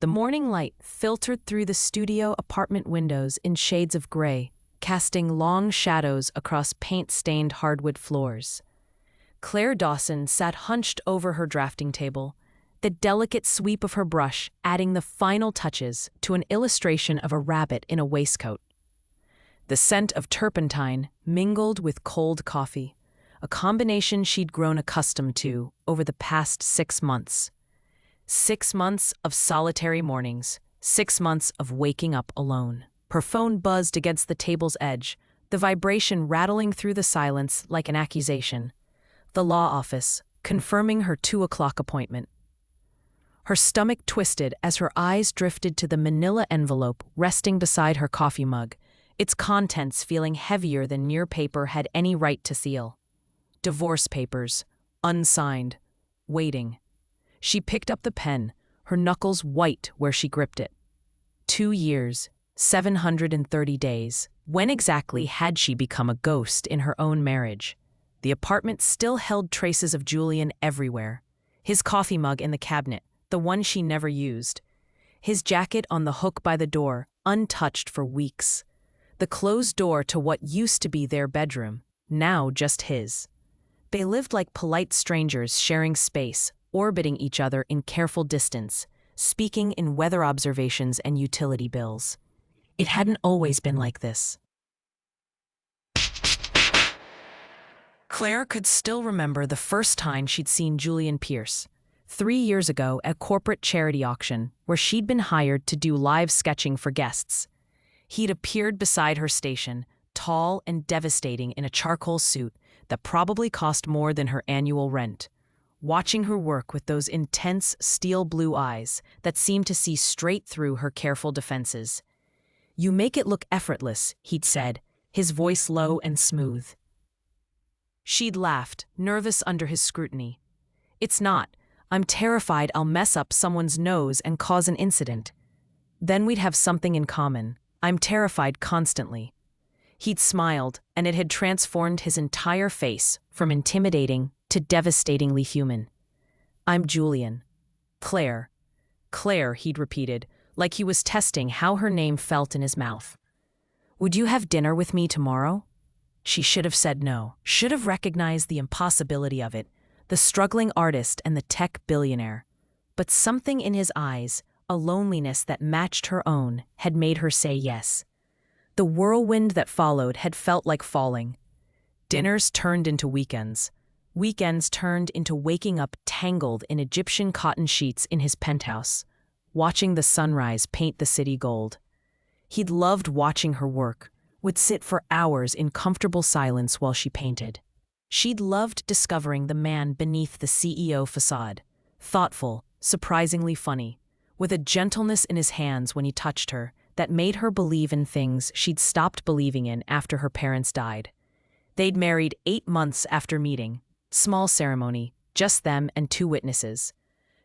The morning light filtered through the studio apartment windows in shades of gray, casting long shadows across paint-stained hardwood floors. Claire Dawson sat hunched over her drafting table, the delicate sweep of her brush adding the final touches to an illustration of a rabbit in a waistcoat. The scent of turpentine mingled with cold coffee, a combination she'd grown accustomed to over the past 6 months. 6 months of solitary mornings, 6 months of waking up alone. Her phone buzzed against the table's edge, the vibration rattling through the silence like an accusation. The law office, confirming her 2 o'clock appointment. Her stomach twisted as her eyes drifted to the manila envelope resting beside her coffee mug, its contents feeling heavier than mere paper had any right to seal. Divorce papers, unsigned, waiting. She picked up the pen, her knuckles white where she gripped it. 2 years, 730 days. When exactly had she become a ghost in her own marriage? The apartment still held traces of Julian everywhere. His coffee mug in the cabinet, the one she never used. His jacket on the hook by the door, untouched for weeks. The closed door to what used to be their bedroom, now just his. They lived like polite strangers sharing space, orbiting each other in careful distance, speaking in weather observations and utility bills. It hadn't always been like this. Claire could still remember the first time she'd seen Julian Pierce, 3 years ago at a corporate charity auction where she'd been hired to do live sketching for guests. He'd appeared beside her station, tall and devastating in a charcoal suit that probably cost more than her annual rent, watching her work with those intense steel blue eyes that seemed to see straight through her careful defenses. "You make it look effortless," he'd said, his voice low and smooth. She'd laughed, nervous under his scrutiny. "It's not. I'm terrified I'll mess up someone's nose and cause an incident. Then we'd have something in common. I'm terrified constantly." He'd smiled, and it had transformed his entire face from intimidating to devastatingly human. "I'm Julian. Claire." Claire, he'd repeated, like he was testing how her name felt in his mouth. "Would you have dinner with me tomorrow?" She should have said no, should have recognized the impossibility of it, the struggling artist and the tech billionaire. But something in his eyes, a loneliness that matched her own, had made her say yes. The whirlwind that followed had felt like falling. Dinners turned into weekends. Weekends turned into waking up tangled in Egyptian cotton sheets in his penthouse, watching the sunrise paint the city gold. He'd loved watching her work, would sit for hours in comfortable silence while she painted. She'd loved discovering the man beneath the CEO facade, thoughtful, surprisingly funny, with a gentleness in his hands when he touched her that made her believe in things she'd stopped believing in after her parents died. They'd married 8 months after meeting. Small ceremony, just them and 2 witnesses.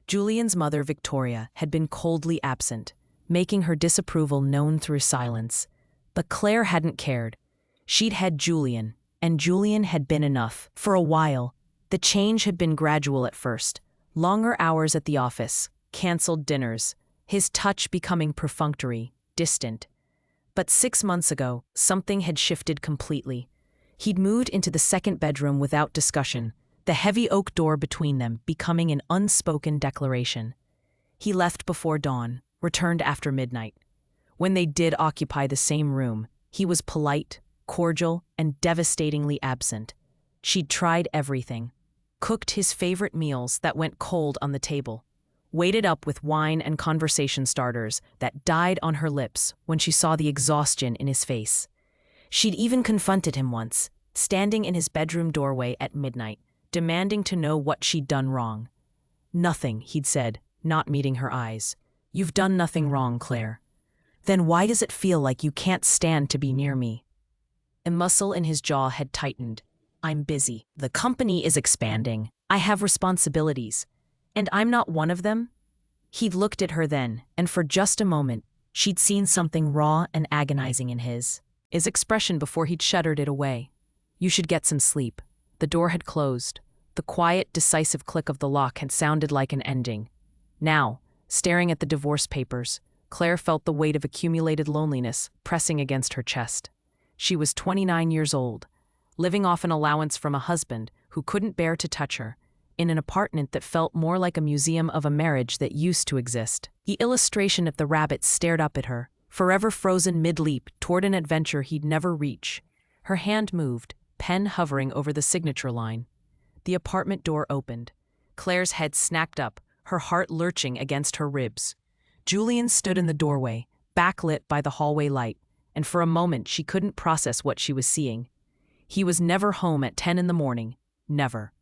Julian's mother, Victoria, had been coldly absent, making her disapproval known through silence. But Claire hadn't cared. She'd had Julian, and Julian had been enough. For a while, the change had been gradual at first. Longer hours at the office, canceled dinners, his touch becoming perfunctory, distant. But 6 months ago, something had shifted completely. He'd moved into the second bedroom without discussion, the heavy oak door between them becoming an unspoken declaration. He left before dawn, returned after midnight. When they did occupy the same room, he was polite, cordial, and devastatingly absent. She'd tried everything. Cooked his favorite meals that went cold on the table. Waited up with wine and conversation starters that died on her lips when she saw the exhaustion in his face. She'd even confronted him once, standing in his bedroom doorway at midnight, demanding to know what she'd done wrong. "Nothing," he'd said, not meeting her eyes. "You've done nothing wrong, Claire." "Then why does it feel like you can't stand to be near me?" A muscle in his jaw had tightened. "I'm busy. The company is expanding. I have responsibilities. And I'm not one of them?" He'd looked at her then, and for just a moment, she'd seen something raw and agonizing in his expression before he'd shuddered it away. "You should get some sleep." The door had closed. The quiet, decisive click of the lock had sounded like an ending. Now, Staring at the divorce papers, Claire felt the weight of accumulated loneliness pressing against her chest. She was 29 years old, living off an allowance from a husband who couldn't bear to touch her, in an apartment that felt more like a museum of a marriage that used to exist. The illustration of the rabbit stared up at her, forever frozen mid-leap toward an adventure he'd never reach. Her hand moved, pen hovering over the signature line. The apartment door opened. Claire's head snapped up, her heart lurching against her ribs. Julian stood in the doorway, backlit by the hallway light, and for a moment she couldn't process what she was seeing. He was never home at 10 in the morning. Never.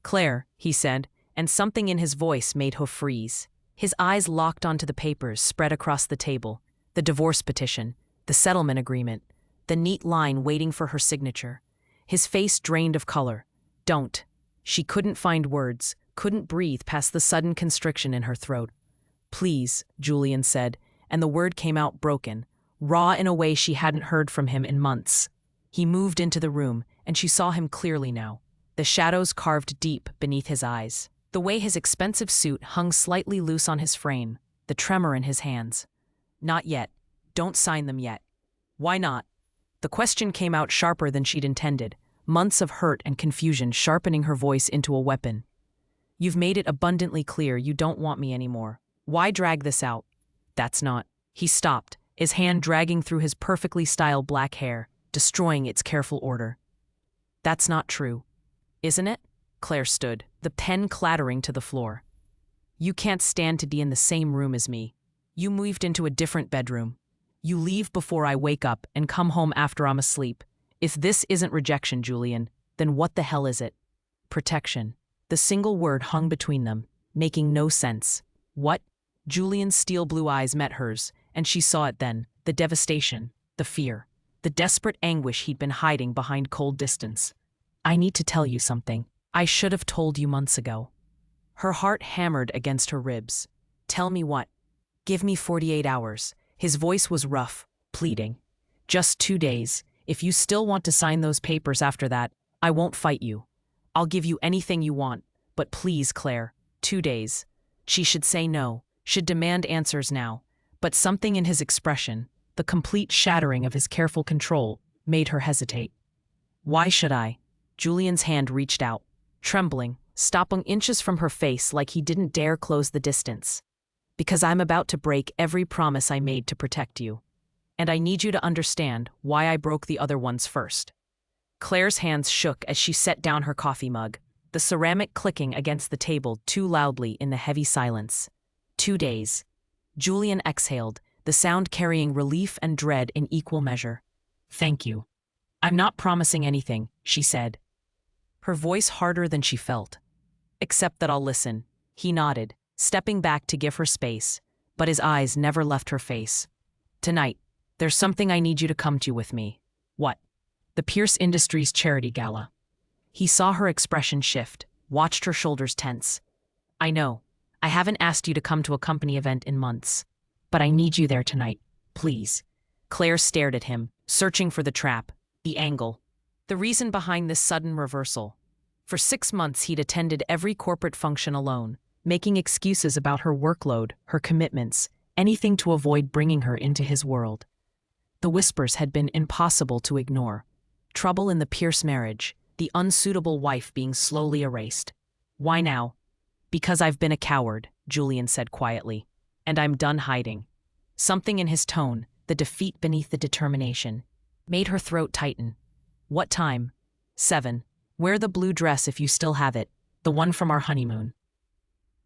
"Claire," he said, and something in his voice made her freeze. His eyes locked onto the papers spread across the table, the divorce petition, the settlement agreement, the neat line waiting for her signature. His face drained of color. "Don't." She couldn't find words, couldn't breathe past the sudden constriction in her throat. "Please," Julian said, and the word came out broken, raw in a way she hadn't heard from him in months. He moved into the room, and she saw him clearly now, the shadows carved deep beneath his eyes, the way his expensive suit hung slightly loose on his frame, the tremor in his hands. "Not yet. Don't sign them yet." "Why not?" The question came out sharper than she'd intended, months of hurt and confusion sharpening her voice into a weapon. "You've made it abundantly clear you don't want me anymore. Why drag this out?" "That's not." He stopped, his hand dragging through his perfectly styled black hair, destroying its careful order. "That's not true." "Isn't it?" Claire stood, the pen clattering to the floor. "You can't stand to be in the same room as me. You moved into a different bedroom. You leave before I wake up and come home after I'm asleep. If this isn't rejection, Julian, then what the hell is it?" Protection. The single word hung between them, making no sense. "What?" Julian's steel blue eyes met hers, and she saw it then, the devastation, the fear, the desperate anguish he'd been hiding behind cold distance. "I need to tell you something. I should have told you months ago." Her heart hammered against her ribs. "Tell me what?" "Give me 48 hours. His voice was rough, pleading. "Just 2 days. If you still want to sign those papers after that, I won't fight you. I'll give you anything you want, but please, Claire, 2 days." She should say no, should demand answers now, but something in his expression, the complete shattering of his careful control, made her hesitate. "Why should I?" Julian's hand reached out, trembling, stopping inches from her face like he didn't dare close the distance. "Because I'm about to break every promise I made to protect you. And I need you to understand why I broke the other ones first." Claire's hands shook as she set down her coffee mug, the ceramic clicking against the table too loudly in the heavy silence. 2 days. Julian exhaled, the sound carrying relief and dread in equal measure. "Thank you. I'm not promising anything," she said, her voice harder than she felt. "Except that I'll listen." He nodded, stepping back to give her space, but his eyes never left her face. "Tonight, there's something I need you to come to with me." "What?" "The Pierce Industries charity gala." He saw her expression shift, watched her shoulders tense. "I know. I haven't asked you to come to a company event in months. But I need you there tonight. Please." Claire stared at him, searching for the trap, the angle, the reason behind this sudden reversal. For 6 months he'd attended every corporate function alone, making excuses about her workload, her commitments, anything to avoid bringing her into his world. The whispers had been impossible to ignore. Trouble in the Pierce marriage, the unsuitable wife being slowly erased. "Why now?" "Because I've been a coward," Julian said quietly. "And I'm done hiding." Something in his tone, the defeat beneath the determination, made her throat tighten. "What time?" 7. "Wear the blue dress if you still have it, the one from our honeymoon."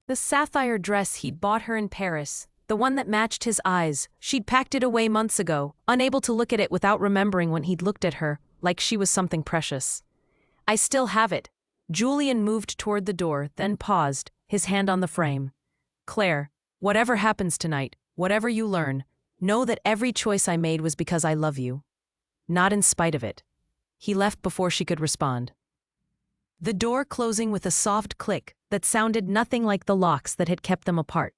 The sapphire dress he'd bought her in Paris, the one that matched his eyes. She'd packed it away months ago, unable to look at it without remembering when he'd looked at her, like she was something precious. "I still have it." Julian moved toward the door, then paused, his hand on the frame. "Claire, whatever happens tonight, whatever you learn, know that every choice I made was because I love you. Not in spite of it." He left before she could respond. The door closing with a soft click that sounded nothing like the locks that had kept them apart.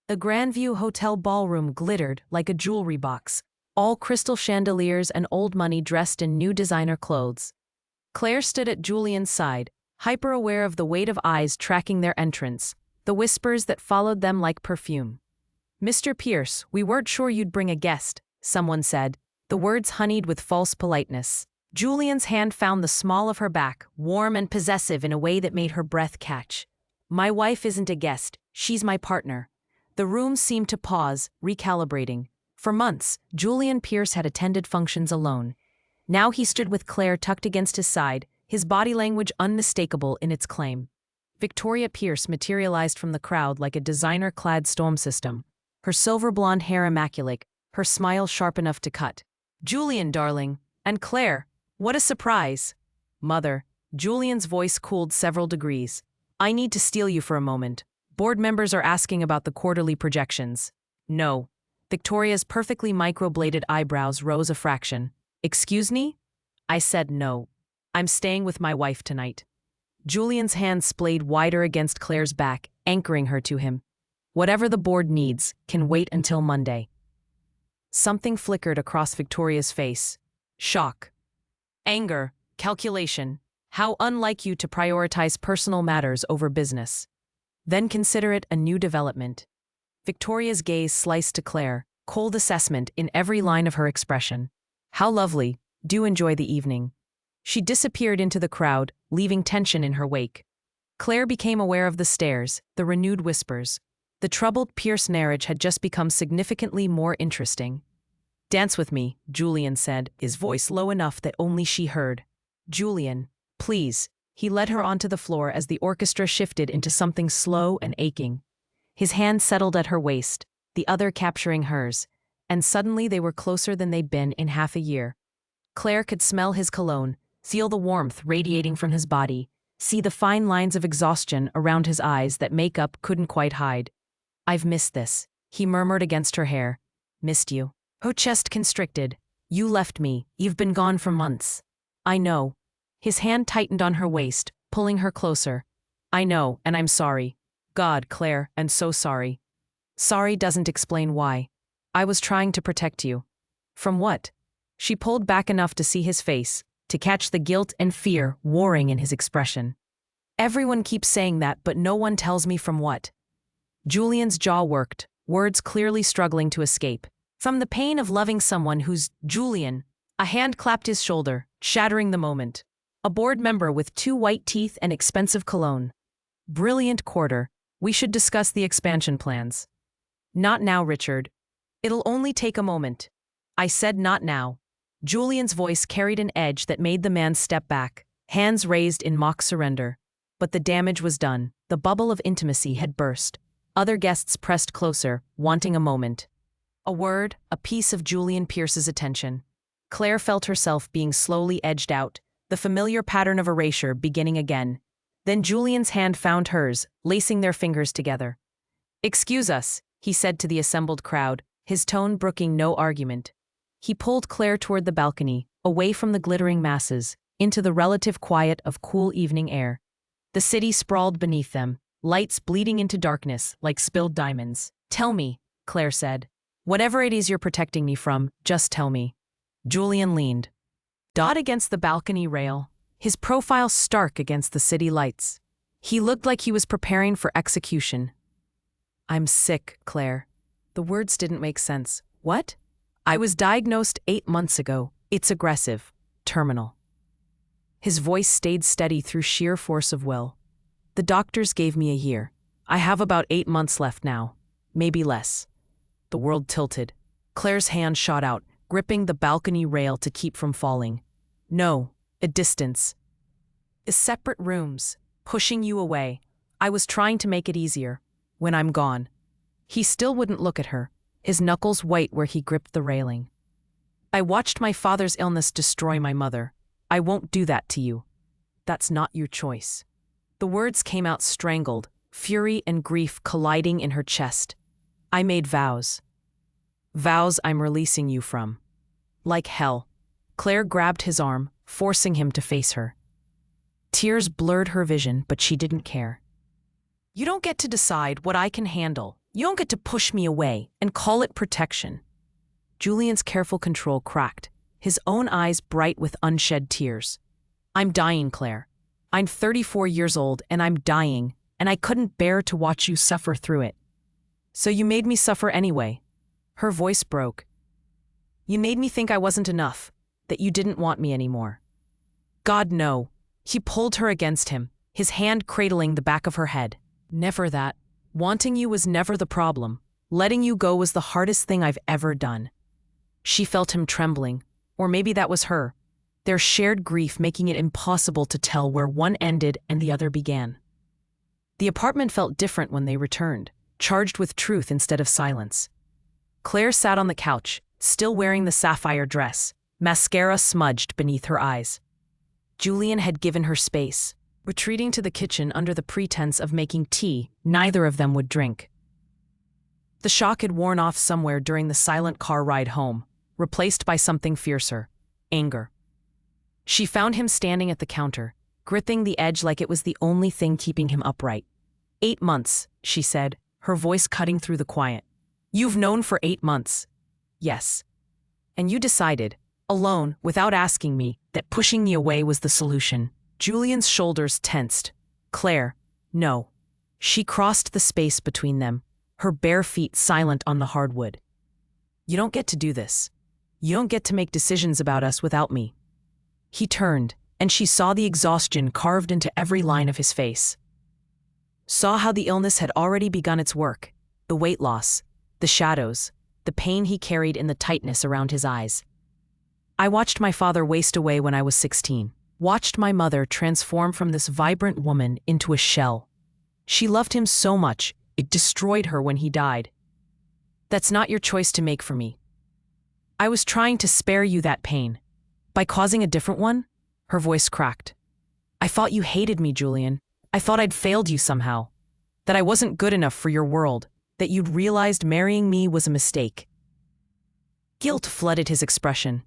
The Grandview Hotel ballroom glittered like a jewelry box, all crystal chandeliers and old money dressed in new designer clothes. Claire stood at Julian's side, hyper-aware of the weight of eyes tracking their entrance, the whispers that followed them like perfume. Mr. Pierce, we weren't sure you'd bring a guest, someone said, the words honeyed with false politeness. Julian's hand found the small of her back, warm and possessive in a way that made her breath catch. My wife isn't a guest, she's my partner. The room seemed to pause, recalibrating. For months, Julian Pierce had attended functions alone. Now he stood with Claire tucked against his side, his body language unmistakable in its claim. Victoria Pierce materialized from the crowd like a designer-clad storm system, her silver blonde hair immaculate, her smile sharp enough to cut. Julian, darling. And Claire. What a surprise. Mother. Julian's voice cooled several degrees. I need to steal you for a moment. Board members are asking about the quarterly projections. No. Victoria's perfectly microbladed eyebrows rose a fraction. Excuse me? I said no. I'm staying with my wife tonight. Julian's hand splayed wider against Claire's back, anchoring her to him. Whatever the board needs can wait until Monday. Something flickered across Victoria's face. Shock. Anger. Calculation. How unlike you to prioritize personal matters over business. Then consider it a new development. Victoria's gaze sliced to Claire, cold assessment in every line of her expression. How lovely. Do enjoy the evening. She disappeared into the crowd, leaving tension in her wake. Claire became aware of the stares, the renewed whispers. The troubled Pierce marriage had just become significantly more interesting. Dance with me, Julian said, his voice low enough that only she heard. Julian, please. He led her onto the floor as the orchestra shifted into something slow and aching. His hand settled at her waist, the other capturing hers, and suddenly they were closer than they'd been in half a year. Claire could smell his cologne, feel the warmth radiating from his body, see the fine lines of exhaustion around his eyes that makeup couldn't quite hide. I've missed this, he murmured against her hair. Missed you. Her chest constricted. You left me. You've been gone for months. I know. His hand tightened on her waist, pulling her closer. I know, and I'm sorry. God, Claire, and so sorry. Sorry doesn't explain why. I was trying to protect you. From what? She pulled back enough to see his face, to catch the guilt and fear warring in his expression. Everyone keeps saying that, but no one tells me from what. Julian's jaw worked, words clearly struggling to escape. From the pain of loving someone who's Julian. A hand clapped his shoulder, shattering the moment. A board member with 2 white teeth and expensive cologne. Brilliant quarter. We should discuss the expansion plans. Not now, Richard. It'll only take a moment. I said not now. Julian's voice carried an edge that made the man step back, hands raised in mock surrender. But the damage was done. The bubble of intimacy had burst. Other guests pressed closer, wanting a moment. A word, a piece of Julian Pierce's attention. Claire felt herself being slowly edged out, the familiar pattern of erasure beginning again. Then Julian's hand found hers, lacing their fingers together. Excuse us, he said to the assembled crowd, his tone brooking no argument. He pulled Claire toward the balcony, away from the glittering masses, into the relative quiet of cool evening air. The city sprawled beneath them, lights bleeding into darkness like spilled diamonds. Tell me, Claire said. Whatever it is you're protecting me from, just tell me. Julian leaned. Dot against the balcony rail, his profile stark against the city lights. He looked like he was preparing for execution. I'm sick, Claire. The words didn't make sense. What? I was diagnosed 8 months ago. It's aggressive. Terminal. His voice stayed steady through sheer force of will. The doctors gave me a year. I have about 8 months left now. Maybe less. The world tilted. Claire's hand shot out, gripping the balcony rail to keep from falling. No, a distance. Separate rooms, pushing you away. I was trying to make it easier. When I'm gone. He still wouldn't look at her, his knuckles white where he gripped the railing. I watched my father's illness destroy my mother. I won't do that to you. That's not your choice. The words came out strangled, fury and grief colliding in her chest. I made vows. Vows I'm releasing you from. Like hell. Claire grabbed his arm, forcing him to face her. Tears blurred her vision, but she didn't care. You don't get to decide what I can handle. You don't get to push me away and call it protection. Julian's careful control cracked, his own eyes bright with unshed tears. I'm dying, Claire. I'm 34 years old and I'm dying, and I couldn't bear to watch you suffer through it. So you made me suffer anyway. Her voice broke. You made me think I wasn't enough, that you didn't want me anymore. God, no. He pulled her against him, his hand cradling the back of her head. Never that. Wanting you was never the problem. Letting you go was the hardest thing I've ever done. She felt him trembling, or maybe that was her, their shared grief making it impossible to tell where one ended and the other began. The apartment felt different when they returned, charged with truth instead of silence. Claire sat on the couch, still wearing the sapphire dress, mascara smudged beneath her eyes. Julian had given her space. Retreating to the kitchen under the pretense of making tea, neither of them would drink. The shock had worn off somewhere during the silent car ride home, replaced by something fiercer, anger. She found him standing at the counter, gripping the edge like it was the only thing keeping him upright. 8 months, she said, her voice cutting through the quiet. You've known for 8 months. Yes. And you decided, alone, without asking me, that pushing me away was the solution. Julian's shoulders tensed. Claire, no. She crossed the space between them, her bare feet silent on the hardwood. You don't get to do this. You don't get to make decisions about us without me. He turned, and she saw the exhaustion carved into every line of his face. Saw how the illness had already begun its work, the weight loss, the shadows, the pain he carried in the tightness around his eyes. I watched my father waste away when I was 16. Watched my mother transform from this vibrant woman into a shell. She loved him so much, it destroyed her when he died. That's not your choice to make for me. I was trying to spare you that pain. By causing a different one? Her voice cracked. I thought you hated me, Julian. I thought I'd failed you somehow. That I wasn't good enough for your world. That you'd realized marrying me was a mistake. Guilt flooded his expression.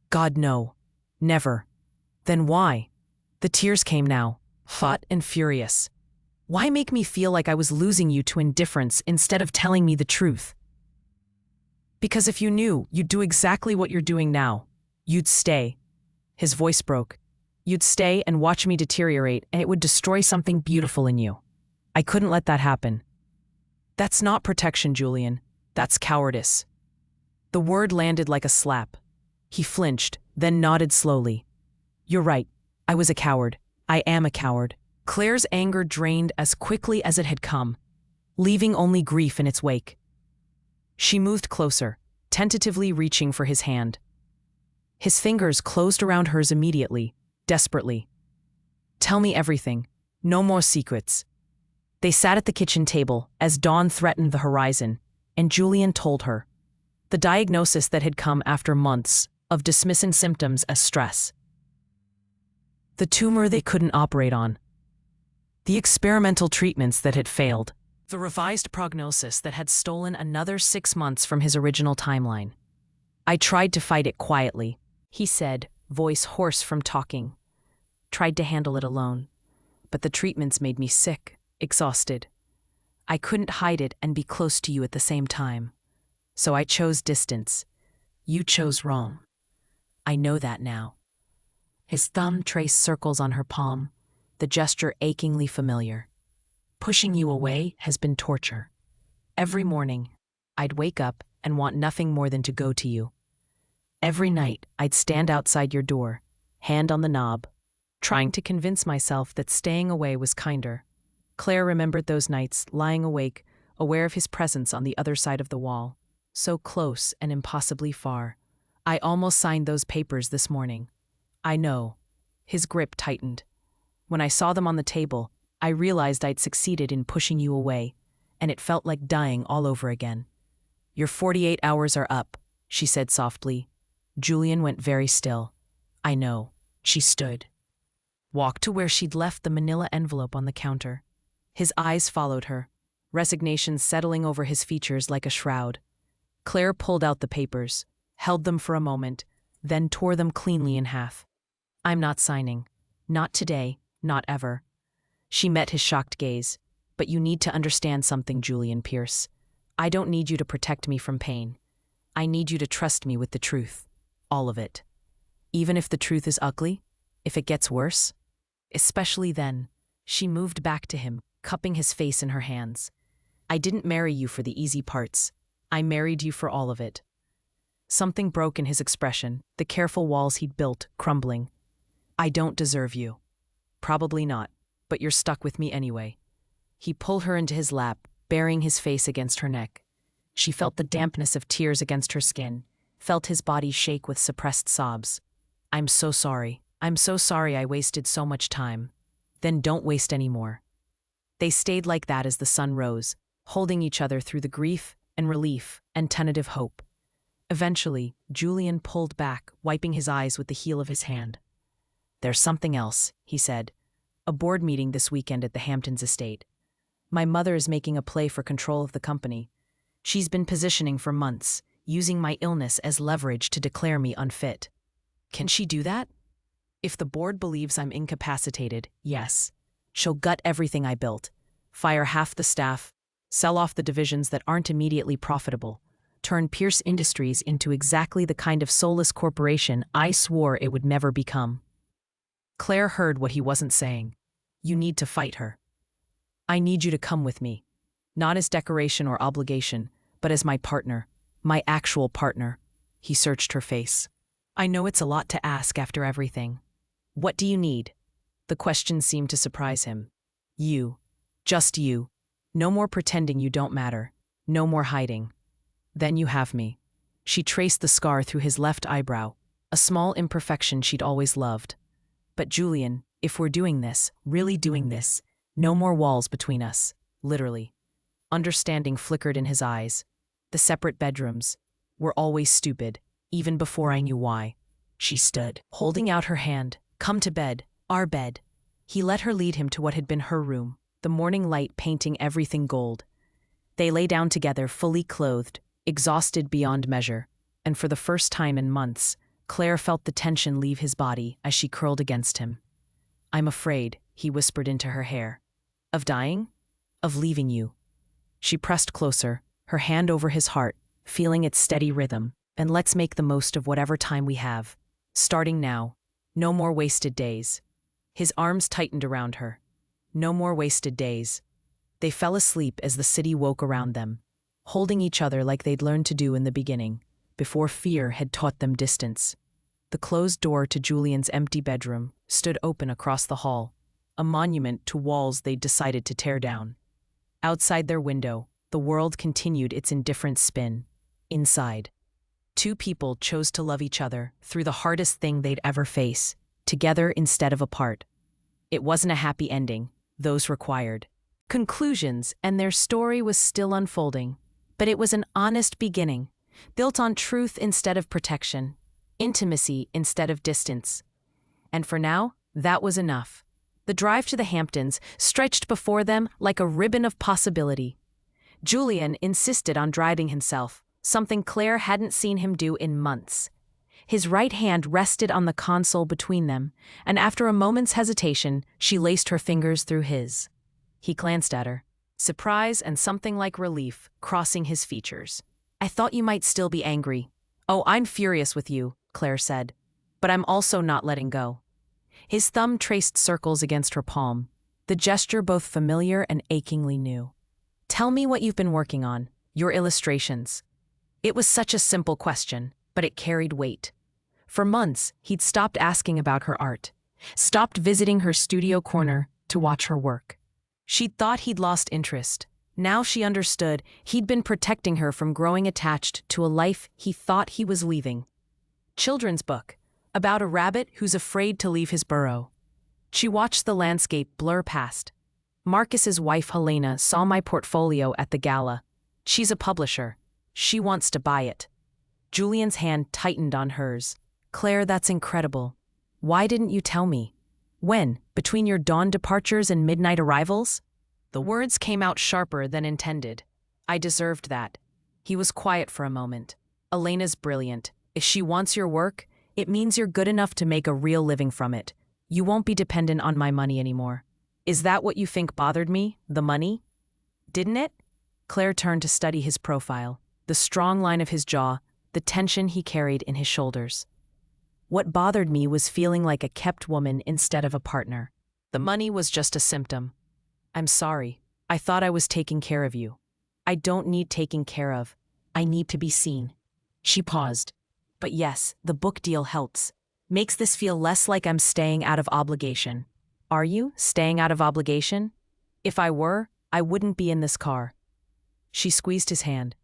God, no. Never. Then why? The tears came now, hot and furious. Why make me feel like I was losing you to indifference instead of telling me the truth? Because if you knew, you'd do exactly what you're doing now. You'd stay. His voice broke. You'd stay and watch me deteriorate, and it would destroy something beautiful in you. I couldn't let that happen. That's not protection, Julian. That's cowardice. The word landed like a slap. He flinched, then nodded slowly. You're right. I was a coward. I am a coward. Claire's anger drained as quickly as it had come, leaving only grief in its wake. She moved closer, tentatively reaching for his hand. His fingers closed around hers immediately, desperately. Tell me everything. No more secrets. They sat at the kitchen table as dawn threatened the horizon, and Julian told her. The diagnosis that had come after months of dismissing symptoms as stress. The tumor they couldn't operate on. The experimental treatments that had failed. The revised prognosis that had stolen another 6 months from his original timeline. I tried to fight it quietly, he said, voice hoarse from talking. Tried to handle it alone. But the treatments made me sick, exhausted. I couldn't hide it and be close to you at the same time. So I chose distance. You chose wrong. I know that now. His thumb traced circles on her palm, the gesture achingly familiar. Pushing you away has been torture. Every morning, I'd wake up and want nothing more than to go to you. Every night, I'd stand outside your door, hand on the knob, trying to convince myself that staying away was kinder. Claire remembered those nights, lying awake, aware of his presence on the other side of the wall, so close and impossibly far. I almost signed those papers this morning. I know. His grip tightened. When I saw them on the table, I realized I'd succeeded in pushing you away, and it felt like dying all over again. Your 48 hours are up, she said softly. Julian went very still. I know. She stood. Walked to where she'd left the manila envelope on the counter. His eyes followed her, resignation settling over his features like a shroud. Claire pulled out the papers, held them for a moment, then tore them cleanly in half. I'm not signing. Not today, not ever. She met his shocked gaze. But you need to understand something, Julian Pierce. I don't need you to protect me from pain. I need you to trust me with the truth. All of it. Even if the truth is ugly, if it gets worse. Especially then. She moved back to him, cupping his face in her hands. I didn't marry you for the easy parts. I married you for all of it. Something broke in his expression, the careful walls he'd built crumbling. I don't deserve you. Probably not, but you're stuck with me anyway. He pulled her into his lap, burying his face against her neck. She felt the dampness of tears against her skin, felt his body shake with suppressed sobs. I'm so sorry. I'm so sorry I wasted so much time. Then don't waste any more. They stayed like that as the sun rose, holding each other through the grief and relief and tentative hope. Eventually, Julian pulled back, wiping his eyes with the heel of his hand. There's something else, he said. A board meeting this weekend at the Hamptons estate. My mother is making a play for control of the company. She's been positioning for months, using my illness as leverage to declare me unfit. Can she do that? If the board believes I'm incapacitated, yes. She'll gut everything I built, fire half the staff, sell off the divisions that aren't immediately profitable, turn Pierce Industries into exactly the kind of soulless corporation I swore it would never become. Claire heard what he wasn't saying. You need to fight her. I need you to come with me. Not as decoration or obligation, but as my partner, my actual partner. He searched her face. I know it's a lot to ask after everything. What do you need? The question seemed to surprise him. You. Just you. No more pretending you don't matter. No more hiding. Then you have me. She traced the scar through his left eyebrow, a small imperfection she'd always loved. But Julian, if we're doing this, really doing this, no more walls between us, literally. Understanding flickered in his eyes. The separate bedrooms were always stupid, even before I knew why. She stood, holding out her hand. Come to bed, our bed. He let her lead him to what had been her room, the morning light painting everything gold. They lay down together, fully clothed, exhausted beyond measure, and for the first time in months, Claire felt the tension leave his body as she curled against him. I'm afraid, he whispered into her hair. Of dying? Of leaving you. She pressed closer, her hand over his heart, feeling its steady rhythm. And let's make the most of whatever time we have. Starting now. No more wasted days. His arms tightened around her. No more wasted days. They fell asleep as the city woke around them, holding each other like they'd learned to do in the beginning, before fear had taught them distance. The closed door to Julian's empty bedroom stood open across the hall, a monument to walls they'd decided to tear down. Outside their window, the world continued its indifferent spin. Inside, two people chose to love each other through the hardest thing they'd ever face, together instead of apart. It wasn't a happy ending, those required conclusions, and their story was still unfolding. But it was an honest beginning, built on truth instead of protection, intimacy instead of distance. And for now, that was enough. The drive to the Hamptons stretched before them like a ribbon of possibility. Julian insisted on driving himself, something Claire hadn't seen him do in months. His right hand rested on the console between them, and after a moment's hesitation, she laced her fingers through his. He glanced at her, surprise and something like relief crossing his features. I thought you might still be angry. Oh, I'm furious with you, Claire said. But I'm also not letting go. His thumb traced circles against her palm, the gesture both familiar and achingly new. Tell me what you've been working on, your illustrations. It was such a simple question, but it carried weight. For months, he'd stopped asking about her art, stopped visiting her studio corner to watch her work. She'd thought he'd lost interest. Now she understood he'd been protecting her from growing attached to a life he thought he was leaving. Children's book, about a rabbit who's afraid to leave his burrow. She watched the landscape blur past. Marcus's wife Helena saw my portfolio at the gala. She's a publisher. She wants to buy it. Julian's hand tightened on hers. Claire, that's incredible. Why didn't you tell me? When? Between your dawn departures and midnight arrivals? The words came out sharper than intended. I deserved that. He was quiet for a moment. Elena's brilliant. If she wants your work, it means you're good enough to make a real living from it. You won't be dependent on my money anymore. Is that what you think bothered me, the money? Didn't it? Claire turned to study his profile, the strong line of his jaw, the tension he carried in his shoulders. What bothered me was feeling like a kept woman instead of a partner. The money was just a symptom. I'm sorry. I thought I was taking care of you. I don't need taking care of. I need to be seen. She paused. But yes, the book deal helps. Makes this feel less like I'm staying out of obligation. Are you staying out of obligation? If I were, I wouldn't be in this car. She squeezed his hand.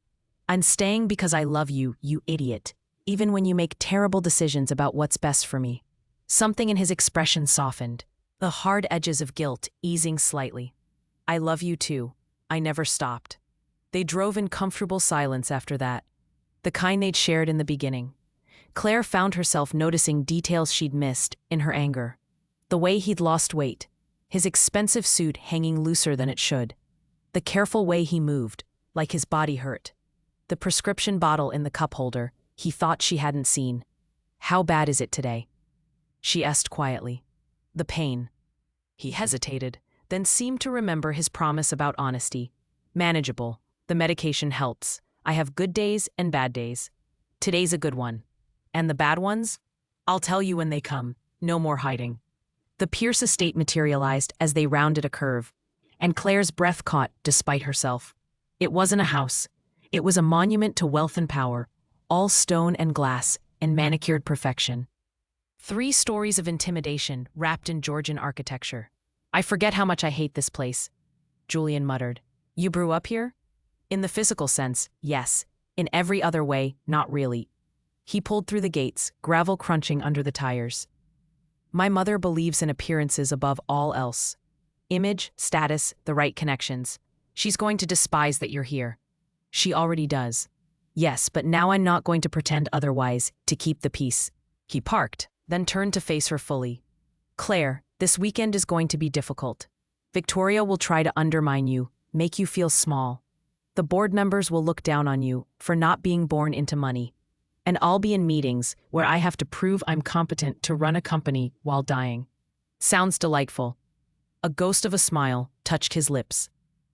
I'm staying because I love you, you idiot, even when you make terrible decisions about what's best for me. Something in his expression softened, the hard edges of guilt easing slightly. I love you too. I never stopped. They drove in comfortable silence after that, the kind they'd shared in the beginning. Claire found herself noticing details she'd missed in her anger. The way he'd lost weight, his expensive suit hanging looser than it should. The careful way he moved, like his body hurt. The prescription bottle in the cup holder he thought she hadn't seen. How bad is it today? She asked quietly. The pain. He hesitated, then seemed to remember his promise about honesty. Manageable. The medication helps. I have good days and bad days. Today's a good one. And the bad ones? I'll tell you when they come. No more hiding. The Pierce estate materialized as they rounded a curve, and Claire's breath caught despite herself. It wasn't a house. It was a monument to wealth and power, all stone and glass and manicured perfection. 3 stories of intimidation wrapped in Georgian architecture. I forget how much I hate this place, Julian muttered. You grew up here? In the physical sense, yes. In every other way, not really. He pulled through the gates, gravel crunching under the tires. My mother believes in appearances above all else. Image, status, the right connections. She's going to despise that you're here. She already does. Yes, but now I'm not going to pretend otherwise to keep the peace. He parked, then turned to face her fully. Claire, this weekend is going to be difficult. Victoria will try to undermine you, make you feel small. The board members will look down on you for not being born into money. And I'll be in meetings where I have to prove I'm competent to run a company while dying. Sounds delightful. A ghost of a smile touched his lips.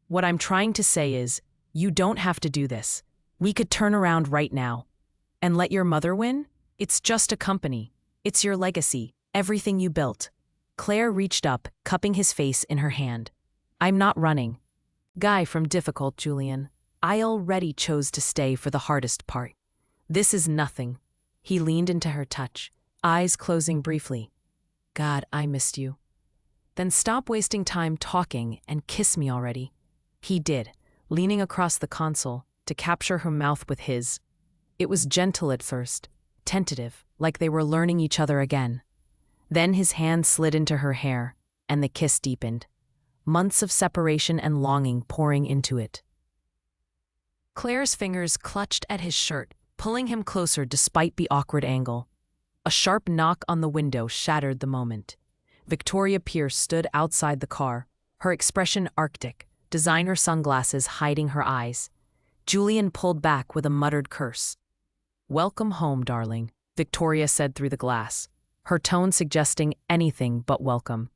What I'm trying to say is, you don't have to do this. We could turn around right now. And let your mother win? It's just a company. It's your legacy, everything you built. Claire reached up, cupping his face in her hand. I'm not running. Guy from difficult, Julian. I already chose to stay for the hardest part. This is nothing. He leaned into her touch, eyes closing briefly. God, I missed you. Then stop wasting time talking and kiss me already. He did, leaning across the console to capture her mouth with his. It was gentle at first, tentative, like they were learning each other again. Then his hand slid into her hair, and the kiss deepened. Months of separation and longing pouring into it. Claire's fingers clutched at his shirt, pulling him closer despite the awkward angle. A sharp knock on the window shattered the moment. Victoria Pierce stood outside the car, her expression arctic, designer sunglasses hiding her eyes. Julian pulled back with a muttered curse. Welcome home, darling, Victoria said through the glass, her tone suggesting anything but welcome.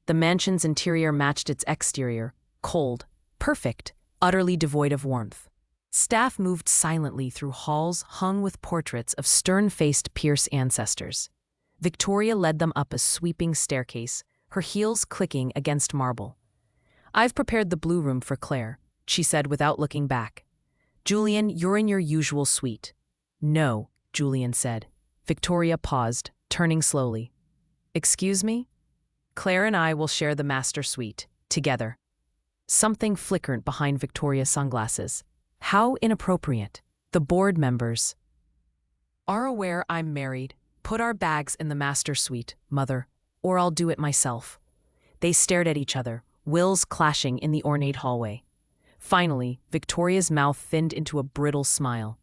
The mansion's interior matched its exterior, cold, perfect, utterly devoid of warmth. Staff moved silently through halls hung with portraits of stern-faced Pierce ancestors. Victoria led them up a sweeping staircase, her heels clicking against marble. I've prepared the blue room for Claire, she said without looking back. Julian, you're in your usual suite. No, Julian said. Victoria paused, turning slowly. Excuse me? Claire and I will share the master suite, together. Something flickered behind Victoria's sunglasses. How inappropriate. The board members are aware I'm married. Put our bags in the master suite, Mother, or I'll do it myself. They stared at each other, wills clashing in the ornate hallway. Finally, Victoria's mouth thinned into a brittle smile.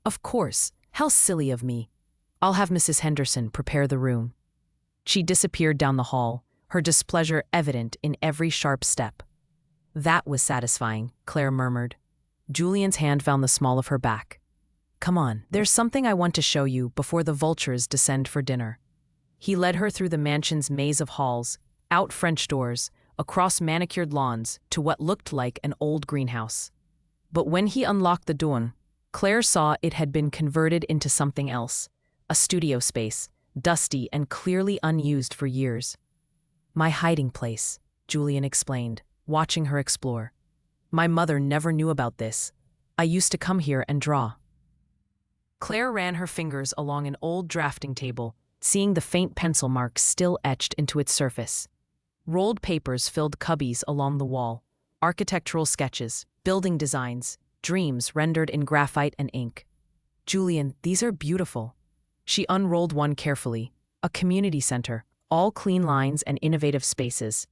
Of course, how silly of me. I'll have Mrs. Henderson prepare the room. She disappeared down the hall, her displeasure evident in every sharp step. That was satisfying, Claire murmured. Julian's hand found the small of her back. Come on, there's something I want to show you before the vultures descend for dinner. He led her through the mansion's maze of halls, out French doors, across manicured lawns to what looked like an old greenhouse. But when he unlocked the door, Claire saw it had been converted into something else, a studio space, dusty and clearly unused for years. My hiding place, Julian explained, watching her explore. My mother never knew about this. I used to come here and draw. Claire ran her fingers along an old drafting table, seeing the faint pencil marks still etched into its surface. Rolled papers filled cubbies along the wall, architectural sketches, building designs, dreams rendered in graphite and ink. Julian, these are beautiful. She unrolled one carefully. A community center, all clean lines and innovative spaces.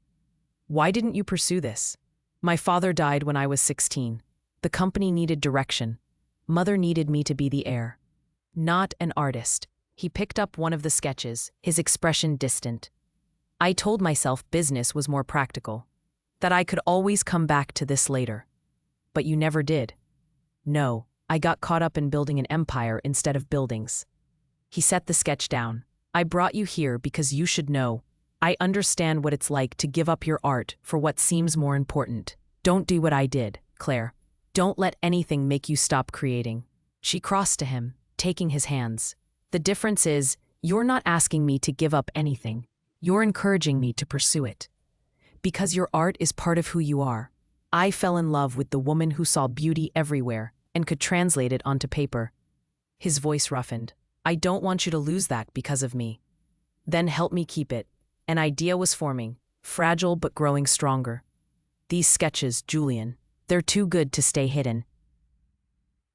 Why didn't you pursue this? My father died when I was 16. The company needed direction. Mother needed me to be the heir. Not an artist. He picked up one of the sketches, his expression distant. I told myself business was more practical, that I could always come back to this later. But you never did. No, I got caught up in building an empire instead of buildings. He set the sketch down. I brought you here because you should know. I understand what it's like to give up your art for what seems more important. Don't do what I did, Claire. Don't let anything make you stop creating. She crossed to him, taking his hands. The difference is, you're not asking me to give up anything. You're encouraging me to pursue it. Because your art is part of who you are. I fell in love with the woman who saw beauty everywhere and could translate it onto paper. His voice roughened. I don't want you to lose that because of me. Then help me keep it. An idea was forming, fragile but growing stronger. These sketches, Julian, they're too good to stay hidden.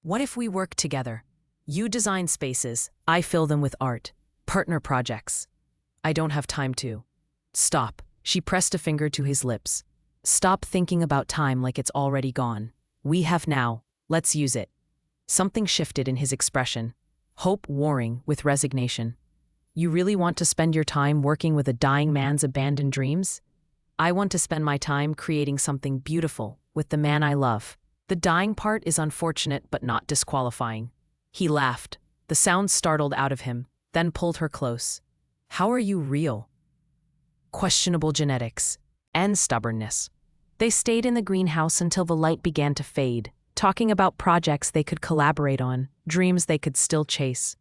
What if we work together? You design spaces, I fill them with art. Partner projects. I don't have time to. Stop. She pressed a finger to his lips. Stop thinking about time like it's already gone. We have now. Let's use it. Something shifted in his expression. Hope warring with resignation. You really want to spend your time working with a dying man's abandoned dreams? I want to spend my time creating something beautiful with the man I love. The dying part is unfortunate but not disqualifying. He laughed. The sound startled out of him, then pulled her close. How are you real? Questionable genetics and stubbornness. They stayed in the greenhouse until the light began to fade, talking about projects they could collaborate on, dreams they could still chase.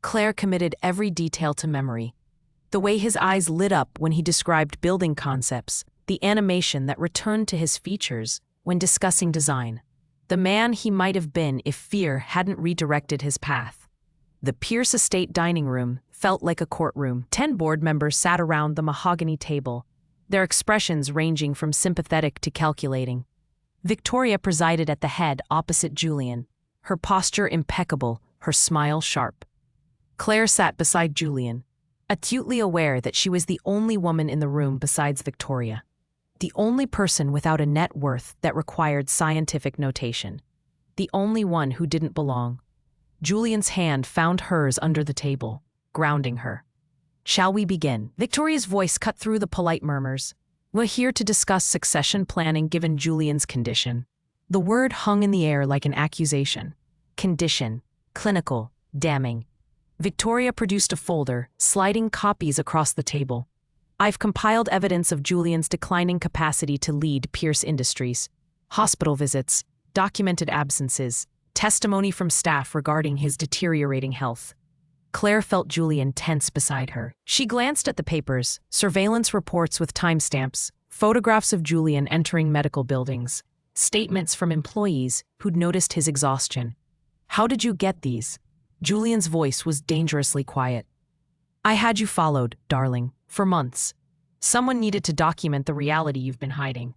Claire committed every detail to memory. The way his eyes lit up when he described building concepts, the animation that returned to his features when discussing design. The man he might have been if fear hadn't redirected his path. The Pierce Estate dining room felt like a courtroom. 10 board members sat around the mahogany table, their expressions ranging from sympathetic to calculating. Victoria presided at the head opposite Julian, her posture impeccable, her smile sharp. Claire sat beside Julian, acutely aware that she was the only woman in the room besides Victoria, the only person without a net worth that required scientific notation, the only one who didn't belong. Julian's hand found hers under the table, grounding her. Shall we begin? Victoria's voice cut through the polite murmurs. We're here to discuss succession planning given Julian's condition. The word hung in the air like an accusation. Condition, clinical, damning. Victoria produced a folder, sliding copies across the table. I've compiled evidence of Julian's declining capacity to lead Pierce Industries. Hospital visits, documented absences, testimony from staff regarding his deteriorating health. Claire felt Julian tense beside her. She glanced at the papers, surveillance reports with timestamps, photographs of Julian entering medical buildings, statements from employees who'd noticed his exhaustion. How did you get these? Julian's voice was dangerously quiet. I had you followed, darling, for months. Someone needed to document the reality you've been hiding.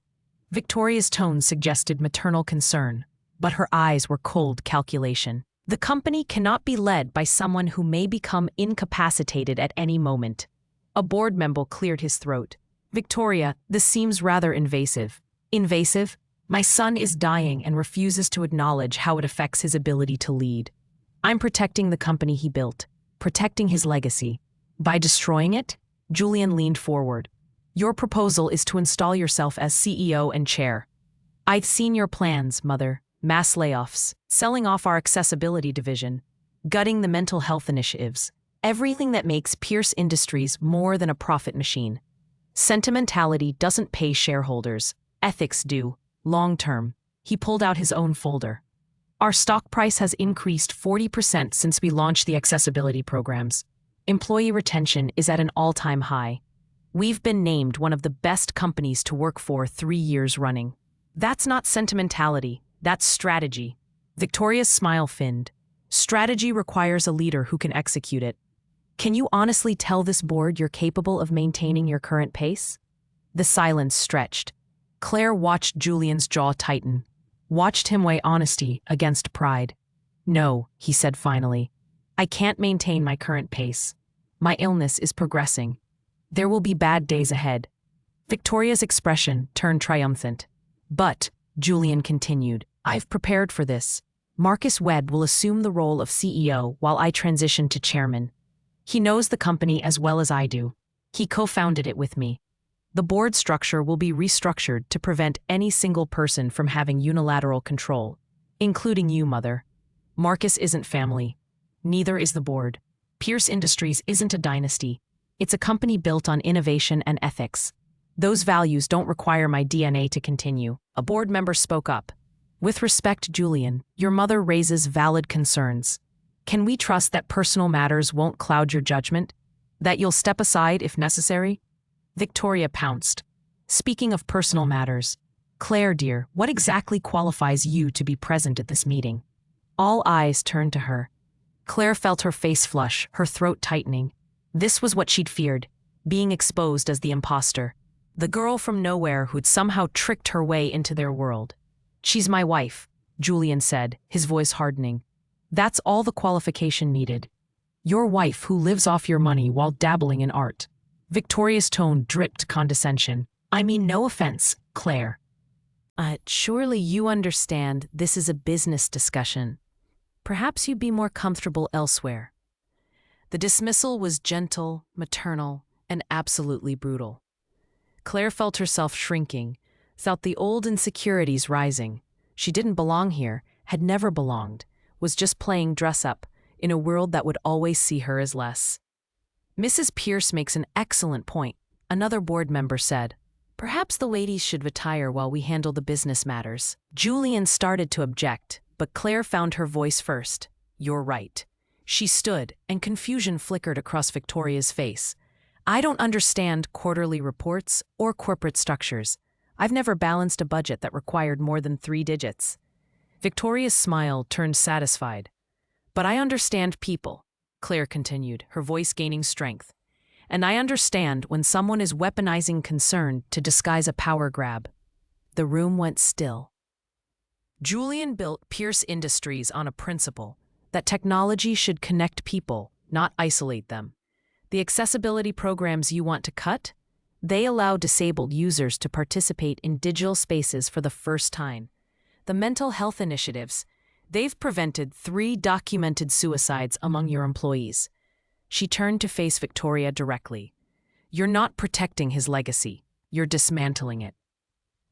Victoria's tone suggested maternal concern, but her eyes were cold calculation. The company cannot be led by someone who may become incapacitated at any moment. A board member cleared his throat. Victoria, this seems rather invasive. Invasive? My son is dying and refuses to acknowledge how it affects his ability to lead. I'm protecting the company he built, protecting his legacy. By destroying it? Julian leaned forward. Your proposal is to install yourself as CEO and chair. I've seen your plans, Mother. Mass layoffs, selling off our accessibility division, gutting the mental health initiatives, everything that makes Pierce Industries more than a profit machine. Sentimentality doesn't pay shareholders, ethics do, long term. He pulled out his own folder. Our stock price has increased 40% since we launched the accessibility programs. Employee retention is at an all-time high. We've been named one of the best companies to work for 3 years running. That's not sentimentality, that's strategy. Victoria's smile thinned. Strategy requires a leader who can execute it. Can you honestly tell this board you're capable of maintaining your current pace? The silence stretched. Claire watched Julian's jaw tighten, watched him weigh honesty against pride. No, he said finally. I can't maintain my current pace. My illness is progressing. There will be bad days ahead. Victoria's expression turned triumphant. But, Julian continued, I've prepared for this. Marcus Webb will assume the role of CEO while I transition to chairman. He knows the company as well as I do. He co-founded it with me. The board structure will be restructured to prevent any single person from having unilateral control, including you, Mother. Marcus isn't family. Neither is the board. Pierce Industries isn't a dynasty. It's a company built on innovation and ethics. Those values don't require my DNA to continue. A board member spoke up. With respect, Julian, your mother raises valid concerns. Can we trust that personal matters won't cloud your judgment? That you'll step aside if necessary? Victoria pounced. Speaking of personal matters, Claire, dear, what exactly qualifies you to be present at this meeting? All eyes turned to her. Claire felt her face flush, her throat tightening. This was what she'd feared, being exposed as the imposter. The girl from nowhere who'd somehow tricked her way into their world. She's my wife, Julian said, his voice hardening. That's all the qualification needed. Your wife who lives off your money while dabbling in art. Victoria's tone dripped condescension. I mean no offense, Claire. Surely you understand this is a business discussion. Perhaps you'd be more comfortable elsewhere. The dismissal was gentle, maternal, and absolutely brutal. Claire felt herself shrinking, felt the old insecurities rising. She didn't belong here, had never belonged, was just playing dress-up in a world that would always see her as less. Mrs. Pierce makes an excellent point, another board member said. Perhaps the ladies should retire while we handle the business matters. Julian started to object, but Claire found her voice first. You're right. She stood, and confusion flickered across Victoria's face. I don't understand quarterly reports or corporate structures. I've never balanced a budget that required more than 3 digits. Victoria's smile turned satisfied. But I understand people, Claire continued, her voice gaining strength. And I understand when someone is weaponizing concern to disguise a power grab. The room went still. Julian built Pierce Industries on a principle that technology should connect people, not isolate them. The accessibility programs you want to cut? They allow disabled users to participate in digital spaces for the first time. The mental health initiatives, they've prevented 3 documented suicides among your employees. She turned to face Victoria directly. You're not protecting his legacy. You're dismantling it.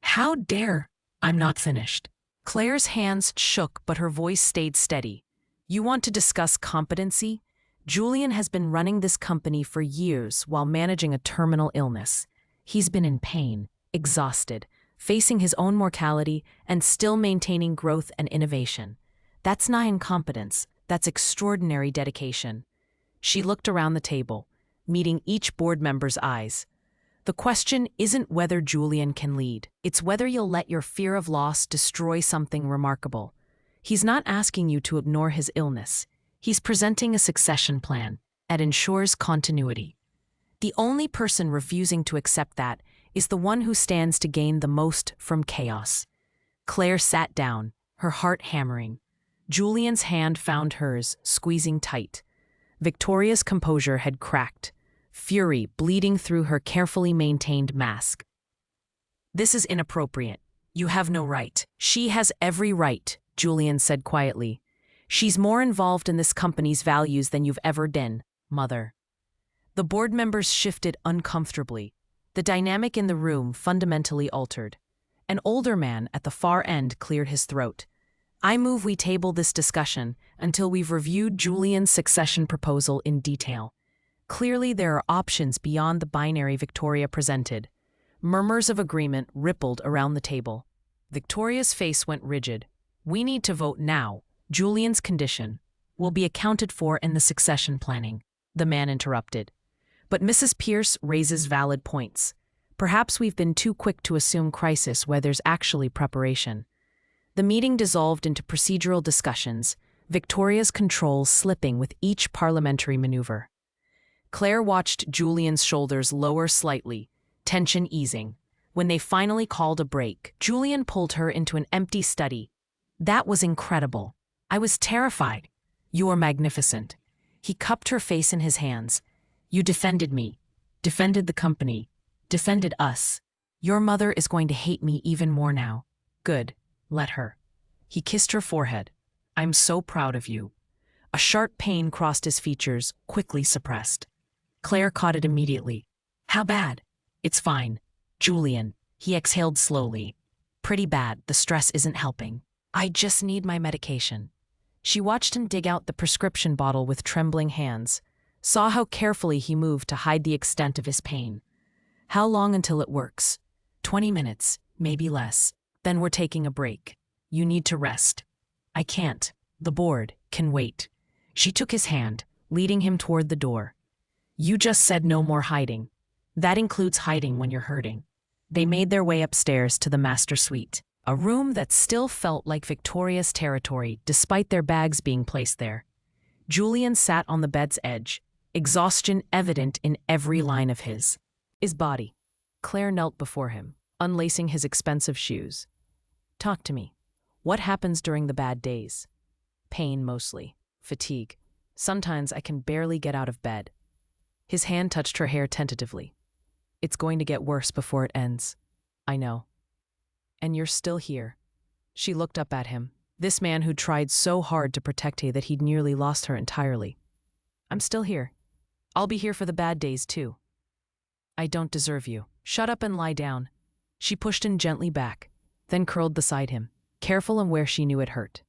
How dare? I'm not finished. Claire's hands shook, but her voice stayed steady. You want to discuss competency? Julian has been running this company for years while managing a terminal illness. He's been in pain, exhausted, facing his own mortality and still maintaining growth and innovation. That's not incompetence, that's extraordinary dedication. She looked around the table, meeting each board member's eyes. The question isn't whether Julian can lead, it's whether you'll let your fear of loss destroy something remarkable. He's not asking you to ignore his illness. He's presenting a succession plan that ensures continuity. The only person refusing to accept that is the one who stands to gain the most from chaos. Claire sat down, her heart hammering. Julian's hand found hers, squeezing tight. Victoria's composure had cracked, fury bleeding through her carefully maintained mask. This is inappropriate. You have no right. She has every right, Julian said quietly. She's more involved in this company's values than you've ever been, Mother. The board members shifted uncomfortably. The dynamic in the room fundamentally altered. An older man at the far end cleared his throat. I move we table this discussion until we've reviewed Julian's succession proposal in detail. Clearly there are options beyond the binary Victoria presented. Murmurs of agreement rippled around the table. Victoria's face went rigid. We need to vote now. Julian's condition will be accounted for in the succession planning, the man interrupted. But Mrs. Pierce raises valid points. Perhaps we've been too quick to assume crisis where there's actually preparation. The meeting dissolved into procedural discussions, Victoria's control slipping with each parliamentary maneuver. Claire watched Julian's shoulders lower slightly, tension easing. When they finally called a break, Julian pulled her into an empty study. That was incredible. I was terrified. You're magnificent. He cupped her face in his hands. You defended me, defended the company, defended us. Your mother is going to hate me even more now. Good, let her. He kissed her forehead. I'm so proud of you. A sharp pain crossed his features, quickly suppressed. Claire caught it immediately. How bad? It's fine. Julian, he exhaled slowly. Pretty bad, the stress isn't helping. I just need my medication. She watched him dig out the prescription bottle with trembling hands, saw how carefully he moved to hide the extent of his pain. How long until it works? 20 minutes, maybe less. Then we're taking a break. You need to rest. I can't. The board can wait. She took his hand, leading him toward the door. You just said no more hiding. That includes hiding when you're hurting. They made their way upstairs to the master suite, a room that still felt like Victoria's territory despite their bags being placed there. Julian sat on the bed's edge, exhaustion evident in every line of his body. Claire knelt before him, unlacing his expensive shoes. Talk to me. What happens during the bad days? Pain mostly. Fatigue. Sometimes I can barely get out of bed. His hand touched her hair tentatively. It's going to get worse before it ends. I know. And you're still here. She looked up at him, this man who tried so hard to protect her that he'd nearly lost her entirely. I'm still here. I'll be here for the bad days too. I don't deserve you. Shut up and lie down. She pushed him gently back, then curled beside him, careful of where she knew it hurt.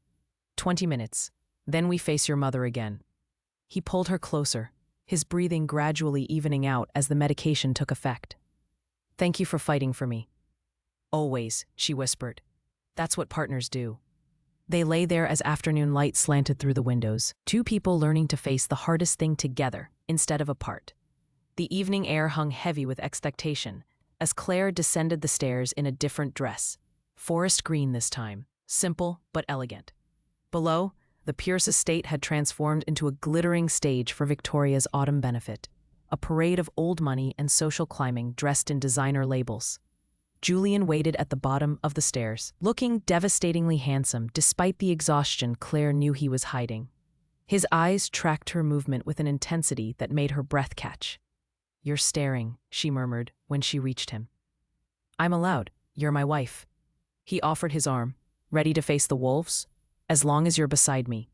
20 minutes. Then we face your mother again. He pulled her closer, his breathing gradually evening out as the medication took effect. Thank you for fighting for me. Always, she whispered. That's what partners do. They lay there as afternoon light slanted through the windows, two people learning to face the hardest thing together instead of apart. The evening air hung heavy with expectation as Claire descended the stairs in a different dress, forest green this time, simple but elegant. Below, the Pierce estate had transformed into a glittering stage for Victoria's autumn benefit, a parade of old money and social climbing dressed in designer labels. Julian waited at the bottom of the stairs, looking devastatingly handsome despite the exhaustion Claire knew he was hiding. His eyes tracked her movement with an intensity that made her breath catch. You're staring, she murmured when she reached him. I'm allowed. You're my wife. He offered his arm, ready to face the wolves, as long as you're beside me.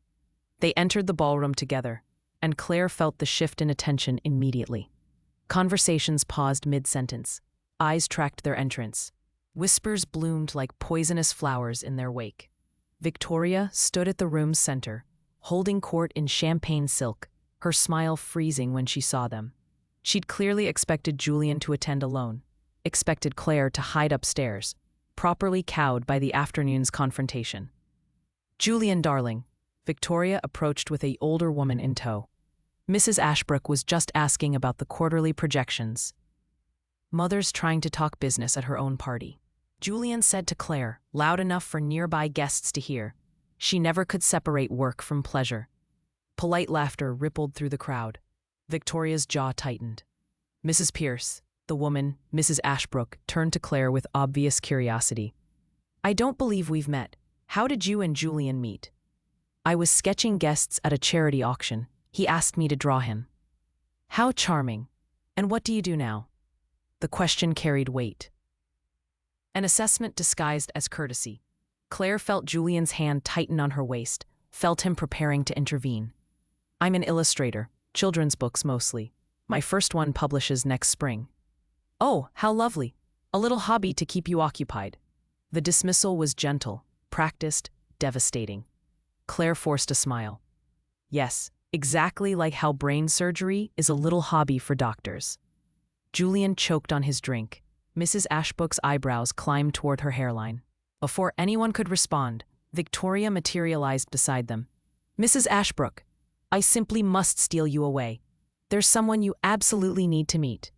They entered the ballroom together, and Claire felt the shift in attention immediately. Conversations paused mid-sentence. Eyes tracked their entrance. Whispers bloomed like poisonous flowers in their wake. Victoria stood at the room's center, holding court in champagne silk, her smile freezing when she saw them. She'd clearly expected Julian to attend alone, expected Claire to hide upstairs, properly cowed by the afternoon's confrontation. Julian, darling, Victoria approached with an older woman in tow. Mrs. Ashbrook was just asking about the quarterly projections. Mother's trying to talk business at her own party. Julian said to Claire, loud enough for nearby guests to hear. She never could separate work from pleasure. Polite laughter rippled through the crowd. Victoria's jaw tightened. Mrs. Pierce, the woman, Mrs. Ashbrook, turned to Claire with obvious curiosity. I don't believe we've met. How did you and Julian meet? I was sketching guests at a charity auction. He asked me to draw him. How charming. And what do you do now? The question carried weight. An assessment disguised as courtesy. Claire felt Julian's hand tighten on her waist, felt him preparing to intervene. I'm an illustrator, children's books mostly. My first one publishes next spring. Oh, how lovely. A little hobby to keep you occupied. The dismissal was gentle, practiced, devastating. Claire forced a smile. Yes, exactly like how brain surgery is a little hobby for doctors. Julian choked on his drink. Mrs. Ashbrook's eyebrows climbed toward her hairline. Before anyone could respond, Victoria materialized beside them. Mrs. Ashbrook, I simply must steal you away. There's someone you absolutely need to meet.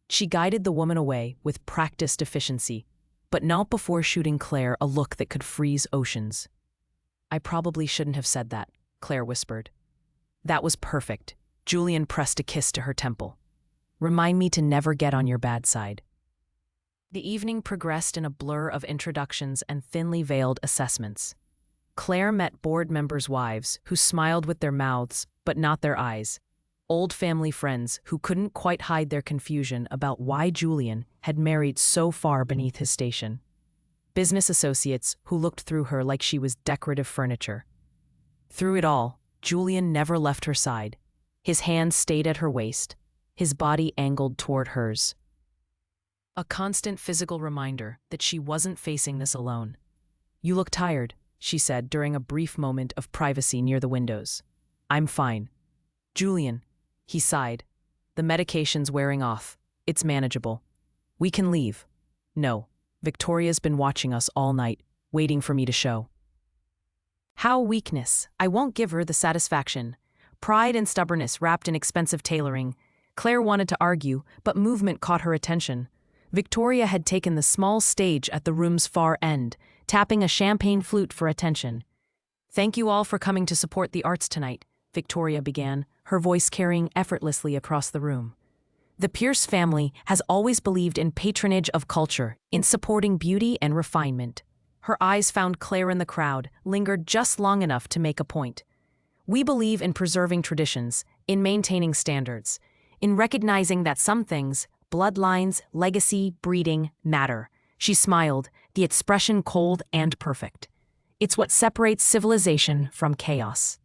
She guided the woman away with practiced efficiency, but not before shooting Claire a look that could freeze oceans. "I probably shouldn't have said that," Claire whispered. "That was perfect." Julian pressed a kiss to her temple. "Remind me to never get on your bad side." The evening progressed in a blur of introductions and thinly veiled assessments. Claire met board members' wives who smiled with their mouths but not their eyes, old family friends who couldn't quite hide their confusion about why Julian had married so far beneath his station, business associates who looked through her like she was decorative furniture. Through it all, Julian never left her side. His hand stayed at her waist, his body angled toward hers. A constant physical reminder that she wasn't facing this alone. "You look tired," she said during a brief moment of privacy near the windows. "I'm fine." "Julian," he sighed. "The medication's wearing off. It's manageable. We can leave." "No. Victoria's been watching us all night, waiting for me to show." "How weakness. I won't give her the satisfaction." Pride and stubbornness wrapped in expensive tailoring. Claire wanted to argue, but movement caught her attention. Victoria had taken the small stage at the room's far end, tapping a champagne flute for attention. "Thank you all for coming to support the arts tonight," Victoria began, her voice carrying effortlessly across the room. "The Pierce family has always believed in patronage of culture, in supporting beauty and refinement." Her eyes found Claire in the crowd, lingered just long enough to make a point. "We believe in preserving traditions, in maintaining standards, in recognizing that some things, bloodlines, legacy, breeding, matter." She smiled, the expression cold and perfect. "It's what separates civilization from chaos."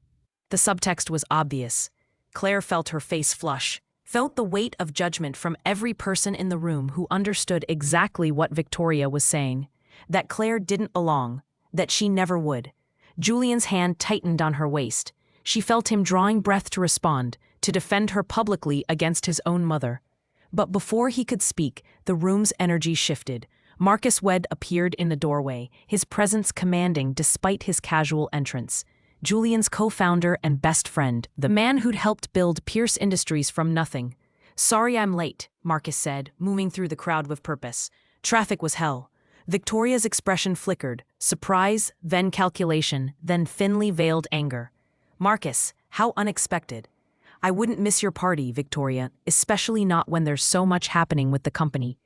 The subtext was obvious. Claire felt her face flush, felt the weight of judgment from every person in the room who understood exactly what Victoria was saying. That Claire didn't belong, that she never would. Julian's hand tightened on her waist. She felt him drawing breath to respond, to defend her publicly against his own mother. But before he could speak, the room's energy shifted. Marcus Wedd appeared in the doorway, his presence commanding despite his casual entrance. Julian's co-founder and best friend, the man who'd helped build Pierce Industries from nothing. "Sorry I'm late," Marcus said, moving through the crowd with purpose. "Traffic was hell." Victoria's expression flickered, surprise, then calculation, then thinly veiled anger. "Marcus, how unexpected." "I wouldn't miss your party, Victoria, especially not when there's so much happening with the company."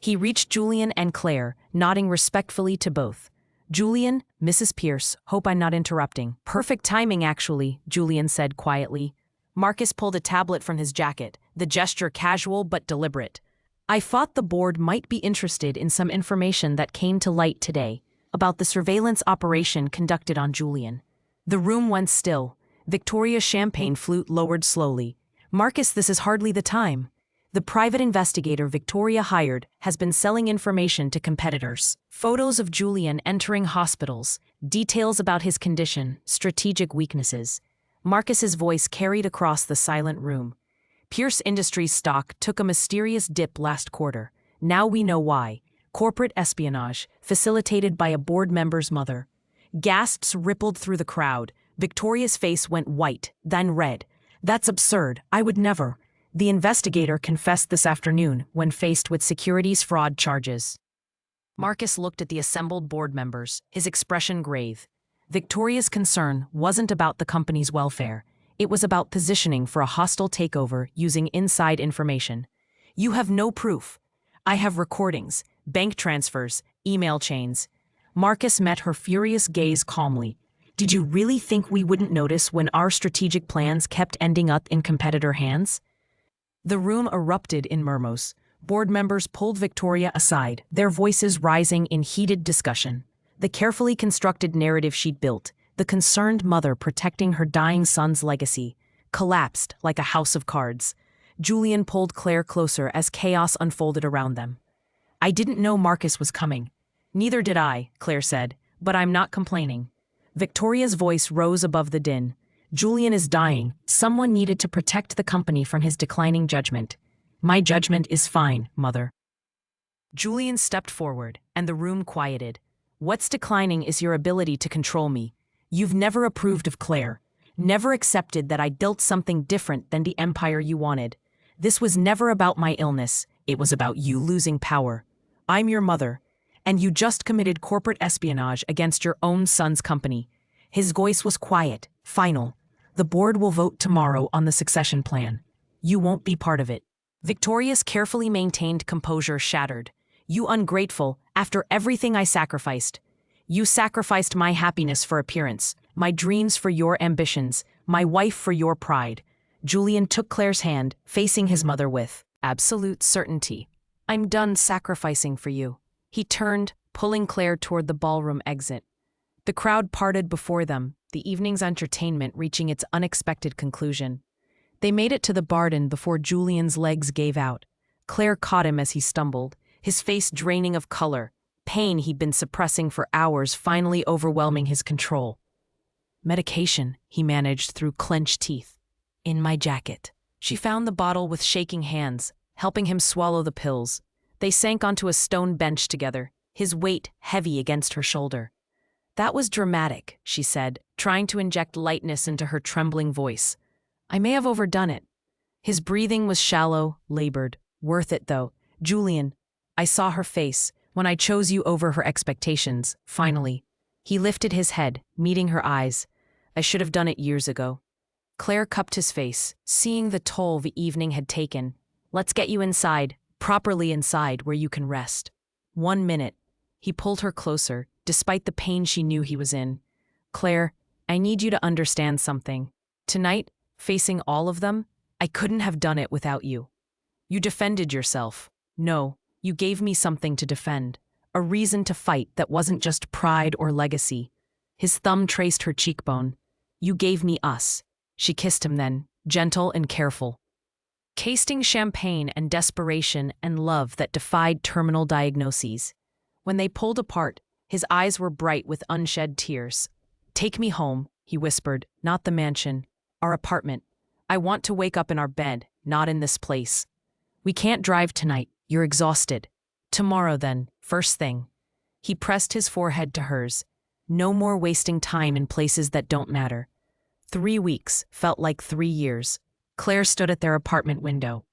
He reached Julian and Claire, nodding respectfully to both. "Julian, Mrs. Pierce, hope I'm not interrupting." "Perfect timing, actually," Julian said quietly. Marcus pulled a tablet from his jacket, the gesture casual but deliberate. "I thought the board might be interested in some information that came to light today about the surveillance operation conducted on Julian." The room went still. Victoria's champagne flute lowered slowly. "Marcus, this is hardly the time. The private investigator Victoria hired has been selling information to competitors. Photos of Julian entering hospitals, details about his condition, strategic weaknesses." Marcus's voice carried across the silent room. "Pierce Industries stock took a mysterious dip last quarter. Now we know why. Corporate espionage, facilitated by a board member's mother." Gasps rippled through the crowd. Victoria's face went white, then red. "That's absurd. I would never." The investigator confessed this afternoon when faced with securities fraud charges. Marcus looked at the assembled board members, his expression grave. Victoria's concern wasn't about the company's welfare. It was about positioning for a hostile takeover using inside information. "You have no proof." "I have recordings, bank transfers, email chains." Marcus met her furious gaze calmly. "Did you really think we wouldn't notice when our strategic plans kept ending up in competitor hands?" The room erupted in murmurs. Board members pulled Victoria aside, their voices rising in heated discussion. The carefully constructed narrative she'd built, the concerned mother protecting her dying son's legacy, collapsed like a house of cards. Julian pulled Claire closer as chaos unfolded around them. "I didn't know Marcus was coming." "Neither did I," Claire said, "but I'm not complaining." Victoria's voice rose above the din. "Julian is dying. Someone needed to protect the company from his declining judgment." "My judgment is fine, Mother." Julian stepped forward, and the room quieted. "What's declining is your ability to control me. You've never approved of Claire, never accepted that I built something different than the empire you wanted. This was never about my illness. It was about you losing power. I'm your mother, and you just committed corporate espionage against your own son's company. His voice was quiet, final. The board will vote tomorrow on the succession plan. You won't be part of it. Victoria's carefully maintained composure shattered. You ungrateful, after everything I sacrificed. You sacrificed my happiness for appearance, my dreams for your ambitions, my wife for your pride. Julian took Claire's hand, facing his mother with absolute certainty. I'm done sacrificing for you. He turned, pulling Claire toward the ballroom exit. The crowd parted before them, the evening's entertainment reaching its unexpected conclusion. They made it to the garden before Julian's legs gave out. Claire caught him as he stumbled, his face draining of color, pain he'd been suppressing for hours finally overwhelming his control. Medication, he managed through clenched teeth. In my jacket. She found the bottle with shaking hands, helping him swallow the pills. They sank onto a stone bench together, his weight heavy against her shoulder. That was dramatic, she said, trying to inject lightness into her trembling voice. I may have overdone it. His breathing was shallow, labored. Worth it, though. Julian, I saw her face when I chose you over her expectations, finally. He lifted his head, meeting her eyes. I should have done it years ago. Claire cupped his face, seeing the toll the evening had taken. Let's get you inside, properly inside where you can rest. 1 minute. He pulled her closer, despite the pain she knew he was in. Claire, I need you to understand something. Tonight, facing all of them, I couldn't have done it without you. You defended yourself. No, you gave me something to defend. A reason to fight that wasn't just pride or legacy. His thumb traced her cheekbone. You gave me us. She kissed him then, gentle and careful. Tasting champagne and desperation and love that defied terminal diagnoses. When they pulled apart, his eyes were bright with unshed tears. Take me home, he whispered, not the mansion, our apartment. I want to wake up in our bed, not in this place. We can't drive tonight, you're exhausted. Tomorrow then, first thing. He pressed his forehead to hers. No more wasting time in places that don't matter. 3 weeks felt like 3 years. Claire stood at their apartment window,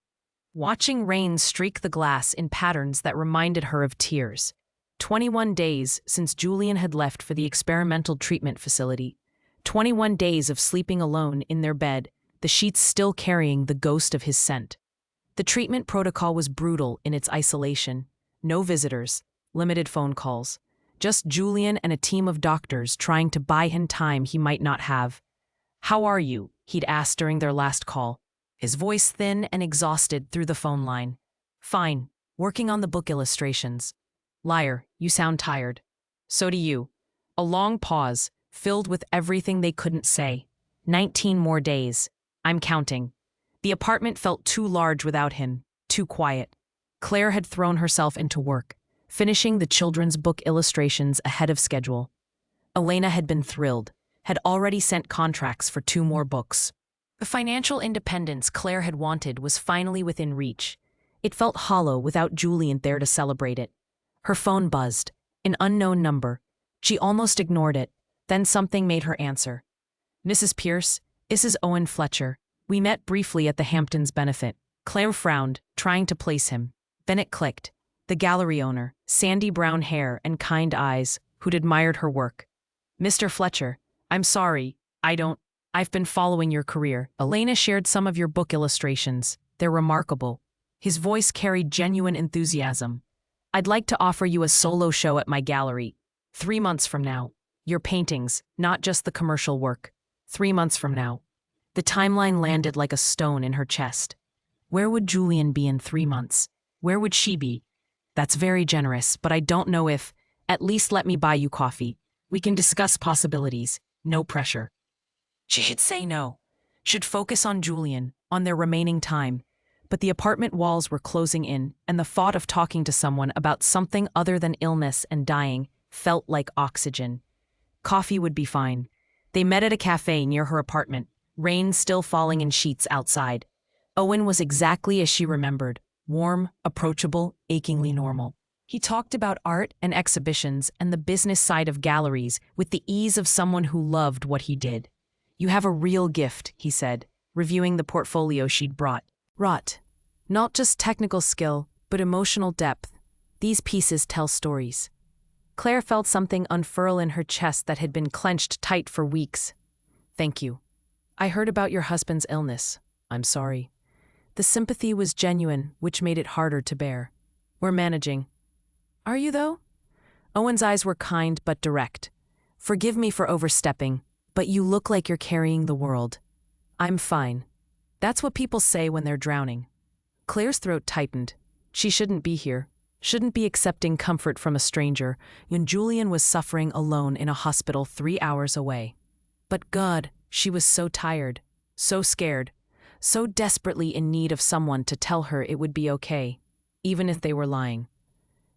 watching rain streak the glass in patterns that reminded her of tears. 21 days since Julian had left for the experimental treatment facility. 21 days of sleeping alone in their bed, the sheets still carrying the ghost of his scent. The treatment protocol was brutal in its isolation. No visitors, limited phone calls. Just Julian and a team of doctors trying to buy him time he might not have. How are you? He'd asked during their last call, his voice thin and exhausted through the phone line. Fine, working on the book illustrations. Liar, you sound tired. So do you. A long pause, filled with everything they couldn't say. 19 more days. I'm counting. The apartment felt too large without him, too quiet. Claire had thrown herself into work, finishing the children's book illustrations ahead of schedule. Elena had been thrilled, had already sent contracts for 2 more books. The financial independence Claire had wanted was finally within reach. It felt hollow without Julian there to celebrate it. Her phone buzzed, an unknown number. She almost ignored it, then something made her answer. Mrs. Pierce, this is Owen Fletcher. We met briefly at the Hamptons benefit. Claire frowned, trying to place him. Then it clicked. The gallery owner, sandy brown hair and kind eyes, who'd admired her work. Mr. Fletcher, I'm sorry, I've been following your career. Elena shared some of your book illustrations. They're remarkable. His voice carried genuine enthusiasm. I'd like to offer you a solo show at my gallery. 3 months from now. Your paintings, not just the commercial work. 3 months from now. The timeline landed like a stone in her chest. Where would Julian be in 3 months? Where would she be? That's very generous, but I don't know if, at least let me buy you coffee. We can discuss possibilities. No pressure. She should say no. Should focus on Julian, on their remaining time. But the apartment walls were closing in, and the thought of talking to someone about something other than illness and dying felt like oxygen. Coffee would be fine. They met at a cafe near her apartment, rain still falling in sheets outside. Owen was exactly as she remembered, warm, approachable, achingly normal. He talked about art and exhibitions and the business side of galleries with the ease of someone who loved what he did. You have a real gift, he said, reviewing the portfolio she'd brought. Not just technical skill, but but emotional depth. These pieces tell stories. Claire felt something unfurl in her chest that had been clenched tight for weeks. Thank you. I heard about your husband's illness. I'm sorry. The sympathy was genuine, which made it harder to bear. We're managing. Are you, though? Owen's eyes were kind but direct. Forgive me for overstepping, but you look like you're carrying the world. I'm fine. That's what people say when they're drowning. Claire's throat tightened. She shouldn't be here, shouldn't be accepting comfort from a stranger when Julian was suffering alone in a hospital 3 hours away. But God, she was so tired, so scared, so desperately in need of someone to tell her it would be okay, even if they were lying.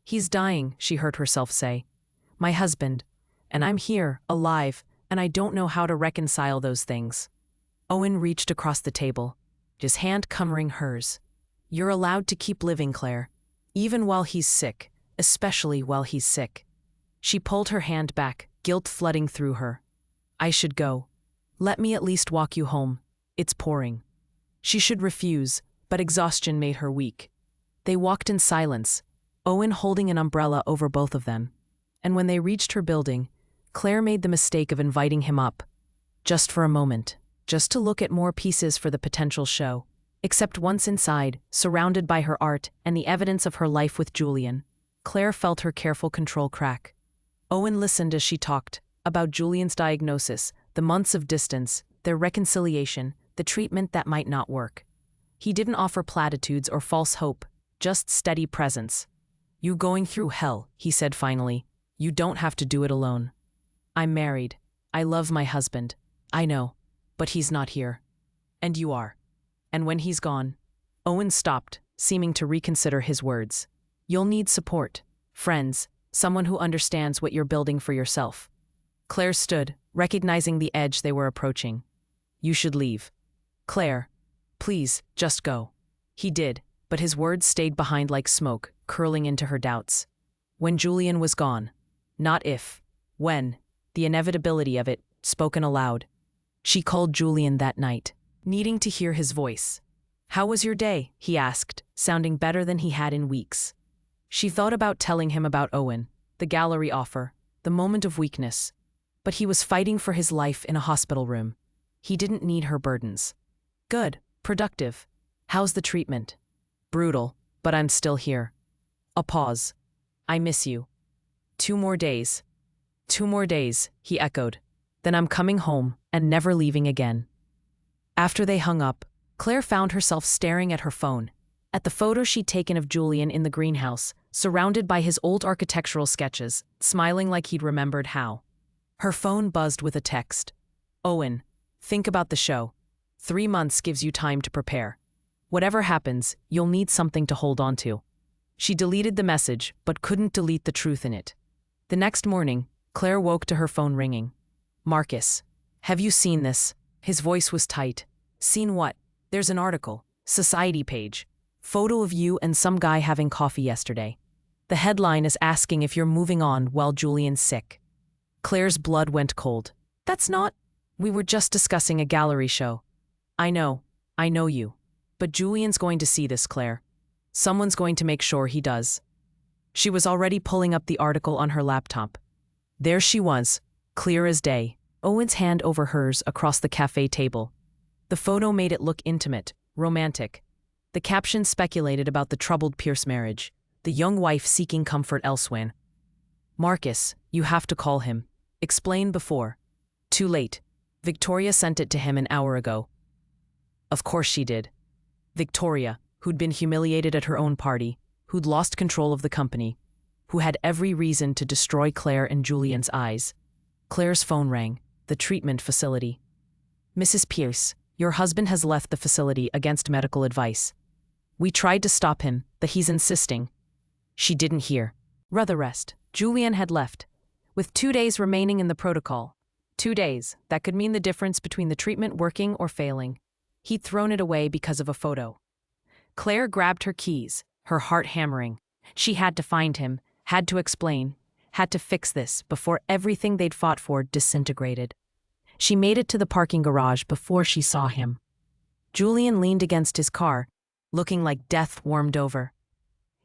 He's dying, she heard herself say. My husband. And I'm here, alive, and I don't know how to reconcile those things. Owen reached across the table, his hand covering hers. You're allowed to keep living, Claire. Even while he's sick, especially while he's sick. She pulled her hand back, guilt flooding through her. I should go. Let me at least walk you home. It's pouring. She should refuse, but exhaustion made her weak. They walked in silence, Owen holding an umbrella over both of them. And when they reached her building, Claire made the mistake of inviting him up. Just for a moment, just to look at more pieces for the potential show. Except once inside, surrounded by her art and the evidence of her life with Julian, Claire felt her careful control crack. Owen listened as she talked, about Julian's diagnosis, the months of distance, their reconciliation, the treatment that might not work. He didn't offer platitudes or false hope, just steady presence. You going through hell, he said finally. You don't have to do it alone. I'm married. I love my husband. I know. But he's not here. And you are. And when he's gone, Owen stopped, seeming to reconsider his words. You'll need support, friends, someone who understands what you're building for yourself. Claire stood, recognizing the edge they were approaching. You should leave. Claire, please, just go. He did, but his words stayed behind like smoke, curling into her doubts. When Julian was gone. Not if. When. The inevitability of it, spoken aloud. She called Julian that night, needing to hear his voice. How was your day? He asked, sounding better than he had in weeks. She thought about telling him about Owen, the gallery offer, the moment of weakness. But he was fighting for his life in a hospital room. He didn't need her burdens. Good, productive. How's the treatment? Brutal, but I'm still here. A pause. I miss you. 2 more days. 2 more days, he echoed. Then I'm coming home and never leaving again. After they hung up, Claire found herself staring at her phone, at the photo she'd taken of Julian in the greenhouse, surrounded by his old architectural sketches, smiling like he'd remembered how. Her phone buzzed with a text. Owen, think about the show. 3 months gives you time to prepare. Whatever happens, you'll need something to hold on to. She deleted the message, but couldn't delete the truth in it. The next morning, Claire woke to her phone ringing. Marcus, have you seen this? His voice was tight. Seen what? There's an article, society page. Photo of you and some guy having coffee yesterday. The headline is asking if you're moving on while Julian's sick. Claire's blood went cold. That's not. We were just discussing a gallery show. I know you. But Julian's going to see this, Claire. Someone's going to make sure he does. She was already pulling up the article on her laptop. There she was, clear as day, Owen's hand over hers across the cafe table. The photo made it look intimate, romantic. The caption speculated about the troubled Pierce marriage, the young wife seeking comfort elsewhere. Marcus, you have to call him. Explain before. Too late. Victoria sent it to him an hour ago. Of course she did. Victoria, who'd been humiliated at her own party, who'd lost control of the company, who had every reason to destroy Claire in Julian's eyes. Claire's phone rang, the treatment facility. Mrs. Pierce, your husband has left the facility against medical advice. We tried to stop him, but he's insisting. She didn't hear. Rather rest. Julian had left, with 2 days remaining in the protocol. 2 days, that could mean the difference between the treatment working or failing. He'd thrown it away because of a photo. Claire grabbed her keys, her heart hammering. She had to find him, had to explain, had to fix this before everything they'd fought for disintegrated. She made it to the parking garage before she saw him. Julian leaned against his car, looking like death warmed over.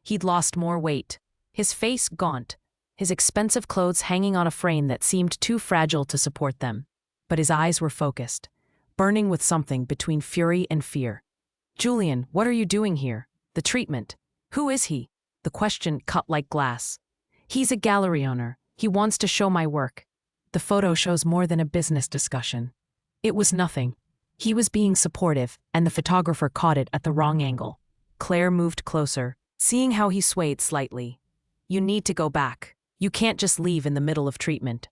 He'd lost more weight. His face gaunt, his expensive clothes hanging on a frame that seemed too fragile to support them. But his eyes were focused, burning with something between fury and fear. "Julian, what are you doing here? The treatment. Who is he?" The question cut like glass. "He's a gallery owner. He wants to show my work." The photo shows more than a business discussion. It was nothing. He was being supportive, and the photographer caught it at the wrong angle. Claire moved closer, seeing how he swayed slightly. "You need to go back. You can't just leave in the middle of treatment.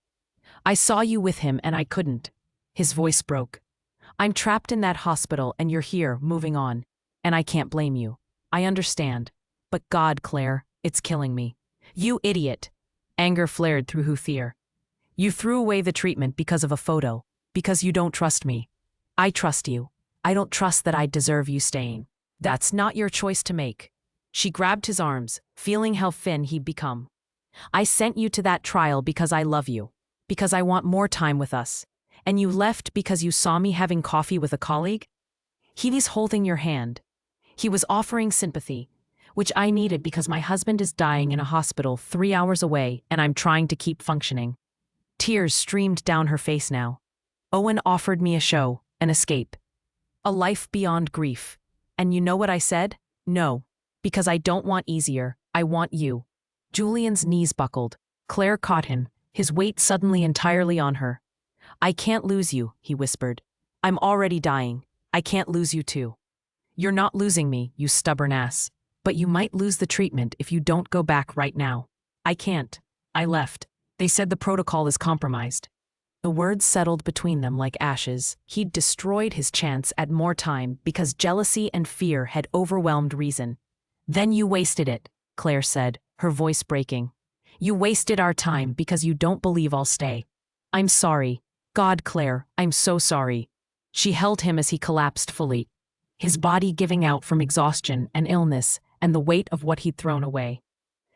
I saw you with him and I couldn't." His voice broke. "I'm trapped in that hospital and you're here, moving on. And I can't blame you. I understand. But God, Claire, it's killing me." "You idiot!" Anger flared through Huthier. "You threw away the treatment because of a photo, because you don't trust me. I trust you. I don't trust that I deserve you staying. That's not your choice to make." She grabbed his arms, feeling how thin he'd become. "I sent you to that trial because I love you, because I want more time with us. And you left because you saw me having coffee with a colleague?" He was holding your hand. He was offering sympathy, which I needed because my husband is dying in a hospital 3 hours away and I'm trying to keep functioning. Tears streamed down her face now. "Owen offered me a show, an escape. A life beyond grief. And you know what I said? No. Because I don't want easier, I want you." Julian's knees buckled. Claire caught him, his weight suddenly entirely on her. "I can't lose you," he whispered. "I'm already dying. I can't lose you too." "You're not losing me, you stubborn ass. But you might lose the treatment if you don't go back right now." "I can't. I left. They said the protocol is compromised." The words settled between them like ashes. He'd destroyed his chance at more time because jealousy and fear had overwhelmed reason. "Then you wasted it," Claire said, her voice breaking. "You wasted our time because you don't believe I'll stay." "I'm sorry. God, Claire, I'm so sorry." She held him as he collapsed fully, his body giving out from exhaustion and illness and the weight of what he'd thrown away.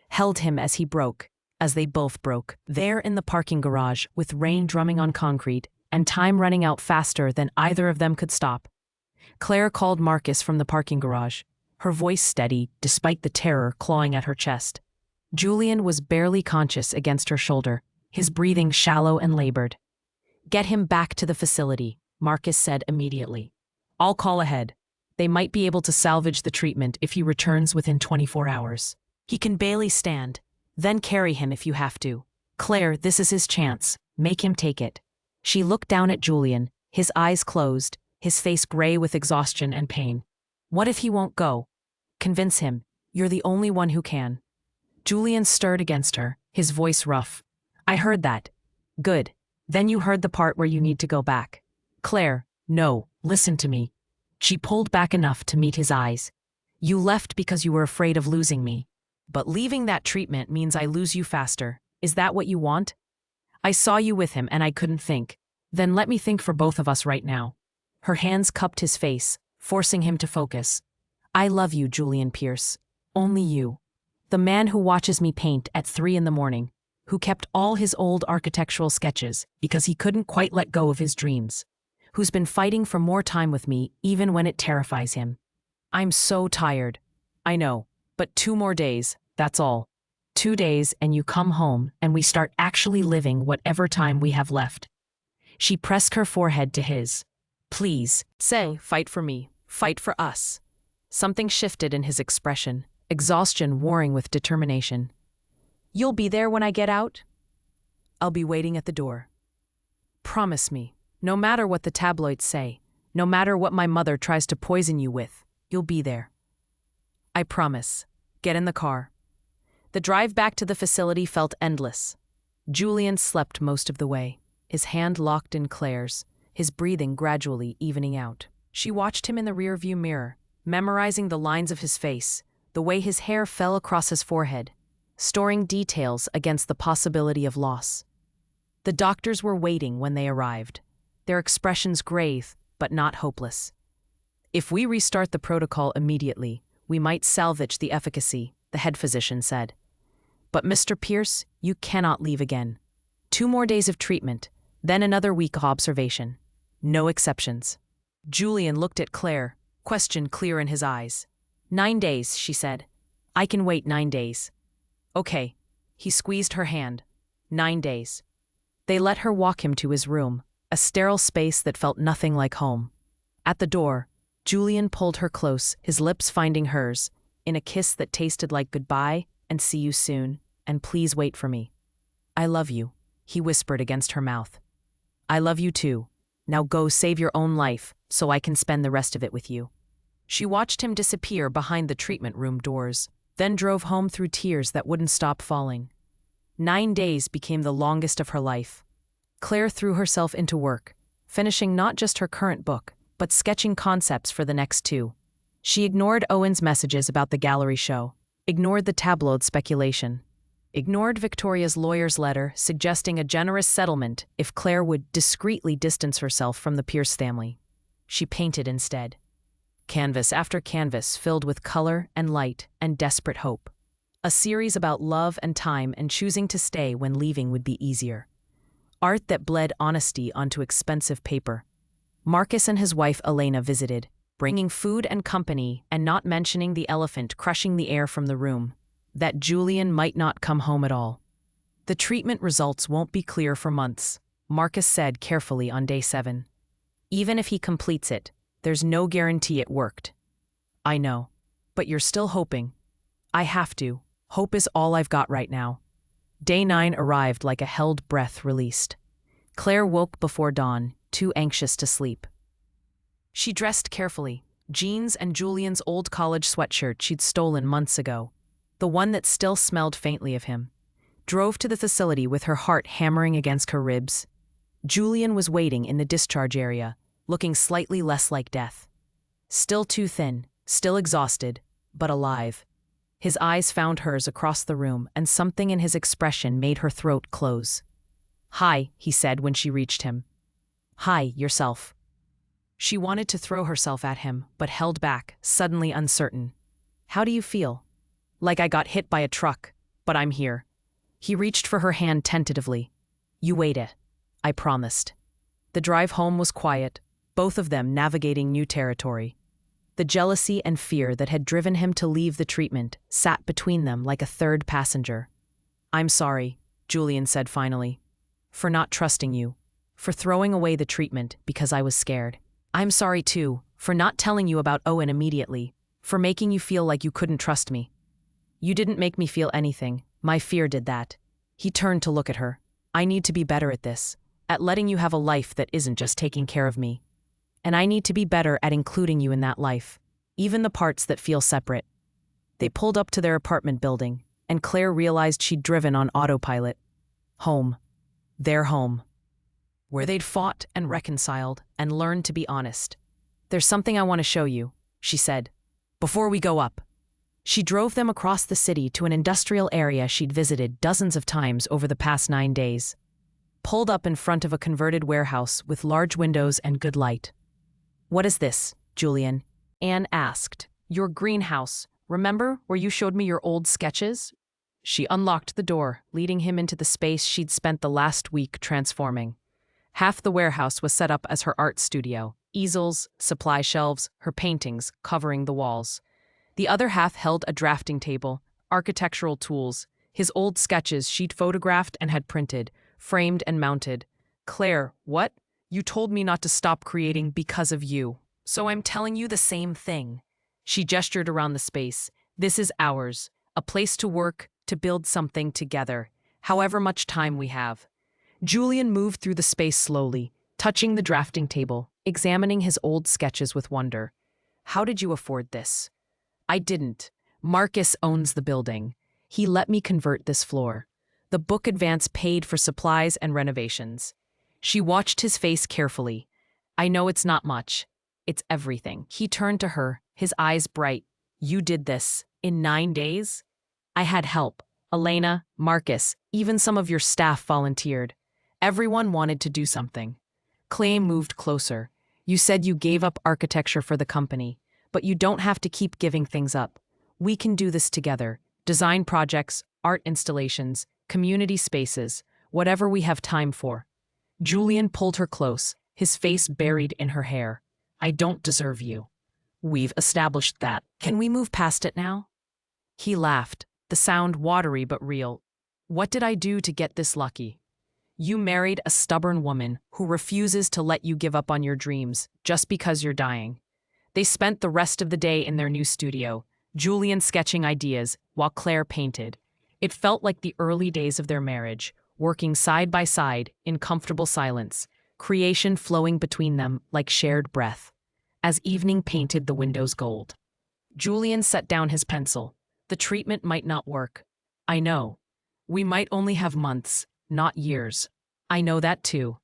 Held him as he broke, as they both broke, there in the parking garage with rain drumming on concrete and time running out faster than either of them could stop. Claire called Marcus from the parking garage, her voice steady despite the terror clawing at her chest. Julian was barely conscious against her shoulder, his breathing shallow and labored. "Get him back to the facility," Marcus said immediately. "I'll call ahead. They might be able to salvage the treatment if he returns within 24 hours. He can barely stand. Then carry him if you have to. Claire, this is his chance. Make him take it." She looked down at Julian, his eyes closed, his face gray with exhaustion and pain. "What if he won't go?" "Convince him. You're the only one who can." Julian stirred against her, his voice rough. "I heard that." "Good. Then you heard the part where you need to go back." "Claire, no, listen to me." She pulled back enough to meet his eyes. "You left because you were afraid of losing me. But leaving that treatment means I lose you faster. Is that what you want?" "I saw you with him and I couldn't think. Then let me think for both of us right now." Her hands cupped his face, forcing him to focus. "I love you, Julian Pierce. Only you. The man who watches me paint at 3 in the morning, who kept all his old architectural sketches because he couldn't quite let go of his dreams, who's been fighting for more time with me even when it terrifies him. I'm so tired. I know. But 2 more days, that's all. 2 days and you come home and we start actually living whatever time we have left." She pressed her forehead to his. "Please, say, fight for me, fight for us." Something shifted in his expression, exhaustion warring with determination. "You'll be there when I get out?" "I'll be waiting at the door. Promise me, no matter what the tabloids say, no matter what my mother tries to poison you with, you'll be there." "I promise. Get in the car." The drive back to the facility felt endless. Julian slept most of the way, his hand locked in Claire's, his breathing gradually evening out. She watched him in the rearview mirror, memorizing the lines of his face, the way his hair fell across his forehead, storing details against the possibility of loss. The doctors were waiting when they arrived, their expressions grave but not hopeless. "If we restart the protocol immediately, we might salvage the efficacy," the head physician said. "But Mr. Pierce, you cannot leave again. 2 more days of treatment, then another week of observation. No exceptions." Julian looked at Claire, question clear in his eyes. 9 days, she said. I can wait 9 days. Okay. He squeezed her hand. 9 days. They let her walk him to his room, a sterile space that felt nothing like home. At the door, Julian pulled her close, his lips finding hers, in a kiss that tasted like goodbye and see you soon, and please wait for me. I love you, he whispered against her mouth. I love you too. Now go save your own life so I can spend the rest of it with you. She watched him disappear behind the treatment room doors, then drove home through tears that wouldn't stop falling. 9 days became the longest of her life. Claire threw herself into work, finishing not just her current book, but sketching concepts for the next 2. She ignored Owen's messages about the gallery show, ignored the tabloid speculation, ignored Victoria's lawyer's letter suggesting a generous settlement if Claire would discreetly distance herself from the Pierce family. She painted instead. Canvas after canvas filled with color and light and desperate hope. A series about love and time and choosing to stay when leaving would be easier. Art that bled honesty onto expensive paper. Marcus and his wife Elena visited, bringing food and company and not mentioning the elephant crushing the air from the room, that Julian might not come home at all. The treatment results won't be clear for months, Marcus said carefully on day 7. Even if he completes it, there's no guarantee it worked. I know, but you're still hoping. I have to. Hope is all I've got right now. Day 9 arrived like a held breath released. Claire woke before dawn, too anxious to sleep. She dressed carefully, jeans and Julian's old college sweatshirt she'd stolen months ago, the one that still smelled faintly of him. Drove to the facility with her heart hammering against her ribs. Julian was waiting in the discharge area, looking slightly less like death. Still too thin, still exhausted, but alive. His eyes found hers across the room, and something in his expression made her throat close. Hi, he said when she reached him. Hi, yourself. She wanted to throw herself at him, but held back, suddenly uncertain. How do you feel? Like I got hit by a truck, but I'm here. He reached for her hand tentatively. You wait it. I promised. The drive home was quiet, both of them navigating new territory. The jealousy and fear that had driven him to leave the treatment sat between them like a third passenger. I'm sorry, Julian said finally, for not trusting you, for throwing away the treatment because I was scared. I'm sorry too, for not telling you about Owen immediately, for making you feel like you couldn't trust me. You didn't make me feel anything, my fear did that. He turned to look at her. I need to be better at this, at letting you have a life that isn't just taking care of me. And I need to be better at including you in that life, even the parts that feel separate. They pulled up to their apartment building, and Claire realized she'd driven on autopilot. Home. Their home. Where they'd fought and reconciled and learned to be honest. There's something I want to show you, she said, before we go up. She drove them across the city to an industrial area she'd visited dozens of times over the past 9 days. Pulled up in front of a converted warehouse with large windows and good light. What is this, Julian? Anne asked. Your greenhouse. Remember where you showed me your old sketches? She unlocked the door, leading him into the space she'd spent the last week transforming. Half the warehouse was set up as her art studio, easels, supply shelves, her paintings covering the walls. The other half held a drafting table, architectural tools, his old sketches she'd photographed and had printed, framed and mounted. Claire, what? You told me not to stop creating because of you. So I'm telling you the same thing. She gestured around the space. This is ours, a place to work, to build something together, however much time we have. Julian moved through the space slowly, touching the drafting table, examining his old sketches with wonder. How did you afford this? I didn't. Marcus owns the building. He let me convert this floor. The book advance paid for supplies and renovations. She watched his face carefully. I know it's not much. It's everything. He turned to her, his eyes bright. You did this in 9 days? I had help. Elena, Marcus, even some of your staff volunteered. Everyone wanted to do something. Clay moved closer. You said you gave up architecture for the company, but you don't have to keep giving things up. We can do this together. Design projects, art installations, community spaces, whatever we have time for. Julian pulled her close, his face buried in her hair. I don't deserve you. We've established that. Can we move past it now? He laughed, the sound watery but real. What did I do to get this lucky? You married a stubborn woman who refuses to let you give up on your dreams just because you're dying. They spent the rest of the day in their new studio, Julian sketching ideas while Claire painted. It felt like the early days of their marriage, working side by side in comfortable silence, creation flowing between them like shared breath. As evening painted the windows gold, Julian set down his pencil. The treatment might not work. I know. We might only have months, not years. I know that too.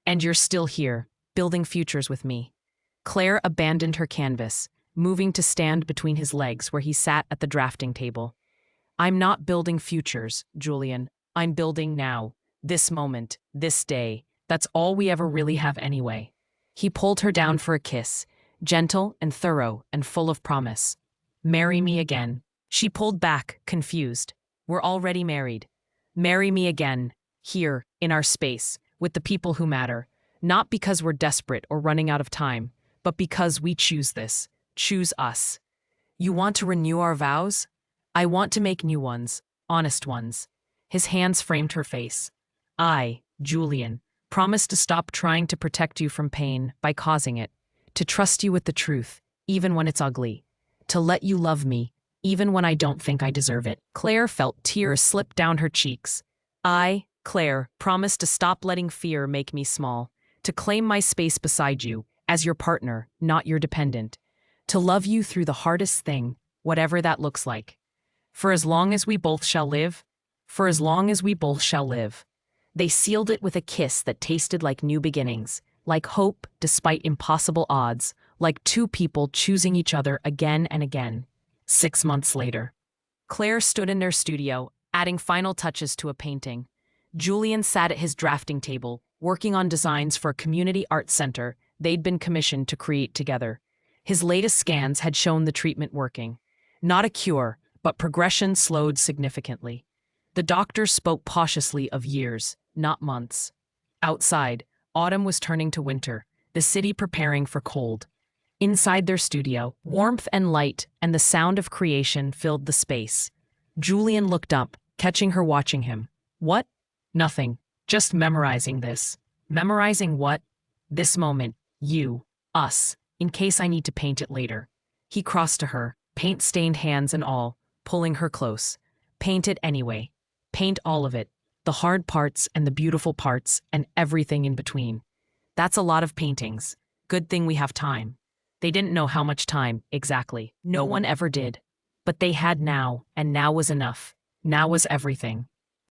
And you're still here, building futures with me. Claire abandoned her canvas, moving to stand between his legs where he sat at the drafting table. I'm not building futures, Julian. I'm building now. This moment, this day. That's all we ever really have anyway. He pulled her down for a kiss, gentle and thorough and full of promise. Marry me again. She pulled back, confused. We're already married. Marry me again, here, in our space, with the people who matter. Not because we're desperate or running out of time, but because we choose this. Choose us. You want to renew our vows? I want to make new ones, honest ones. His hands framed her face. I, Julian, promise to stop trying to protect you from pain by causing it, to trust you with the truth, even when it's ugly, to let you love me, even when I don't think I deserve it. Claire felt tears slip down her cheeks. I, Claire, promise to stop letting fear make me small, to claim my space beside you, as your partner, not your dependent, to love you through the hardest thing, whatever that looks like. For as long as we both shall live, for as long as we both shall live. They sealed it with a kiss that tasted like new beginnings, like hope despite impossible odds, like two people choosing each other again and again. 6 months later, Claire stood in their studio, adding final touches to a painting. Julian sat at his drafting table, working on designs for a community art center they'd been commissioned to create together. His latest scans had shown the treatment working. Not a cure, but progression slowed significantly. The doctor spoke cautiously of years, not months. Outside, autumn was turning to winter, the city preparing for cold. Inside their studio, warmth and light and the sound of creation filled the space. Julian looked up, catching her watching him. What? Nothing. Just memorizing this. Memorizing what? This moment. You. Us. In case I need to paint it later. He crossed to her, paint-stained hands and all, pulling her close. Paint it anyway. Paint all of it. The hard parts and the beautiful parts and everything in between. That's a lot of paintings. Good thing we have time. They didn't know how much time, exactly. No one ever did. But they had now, and now was enough. Now was everything.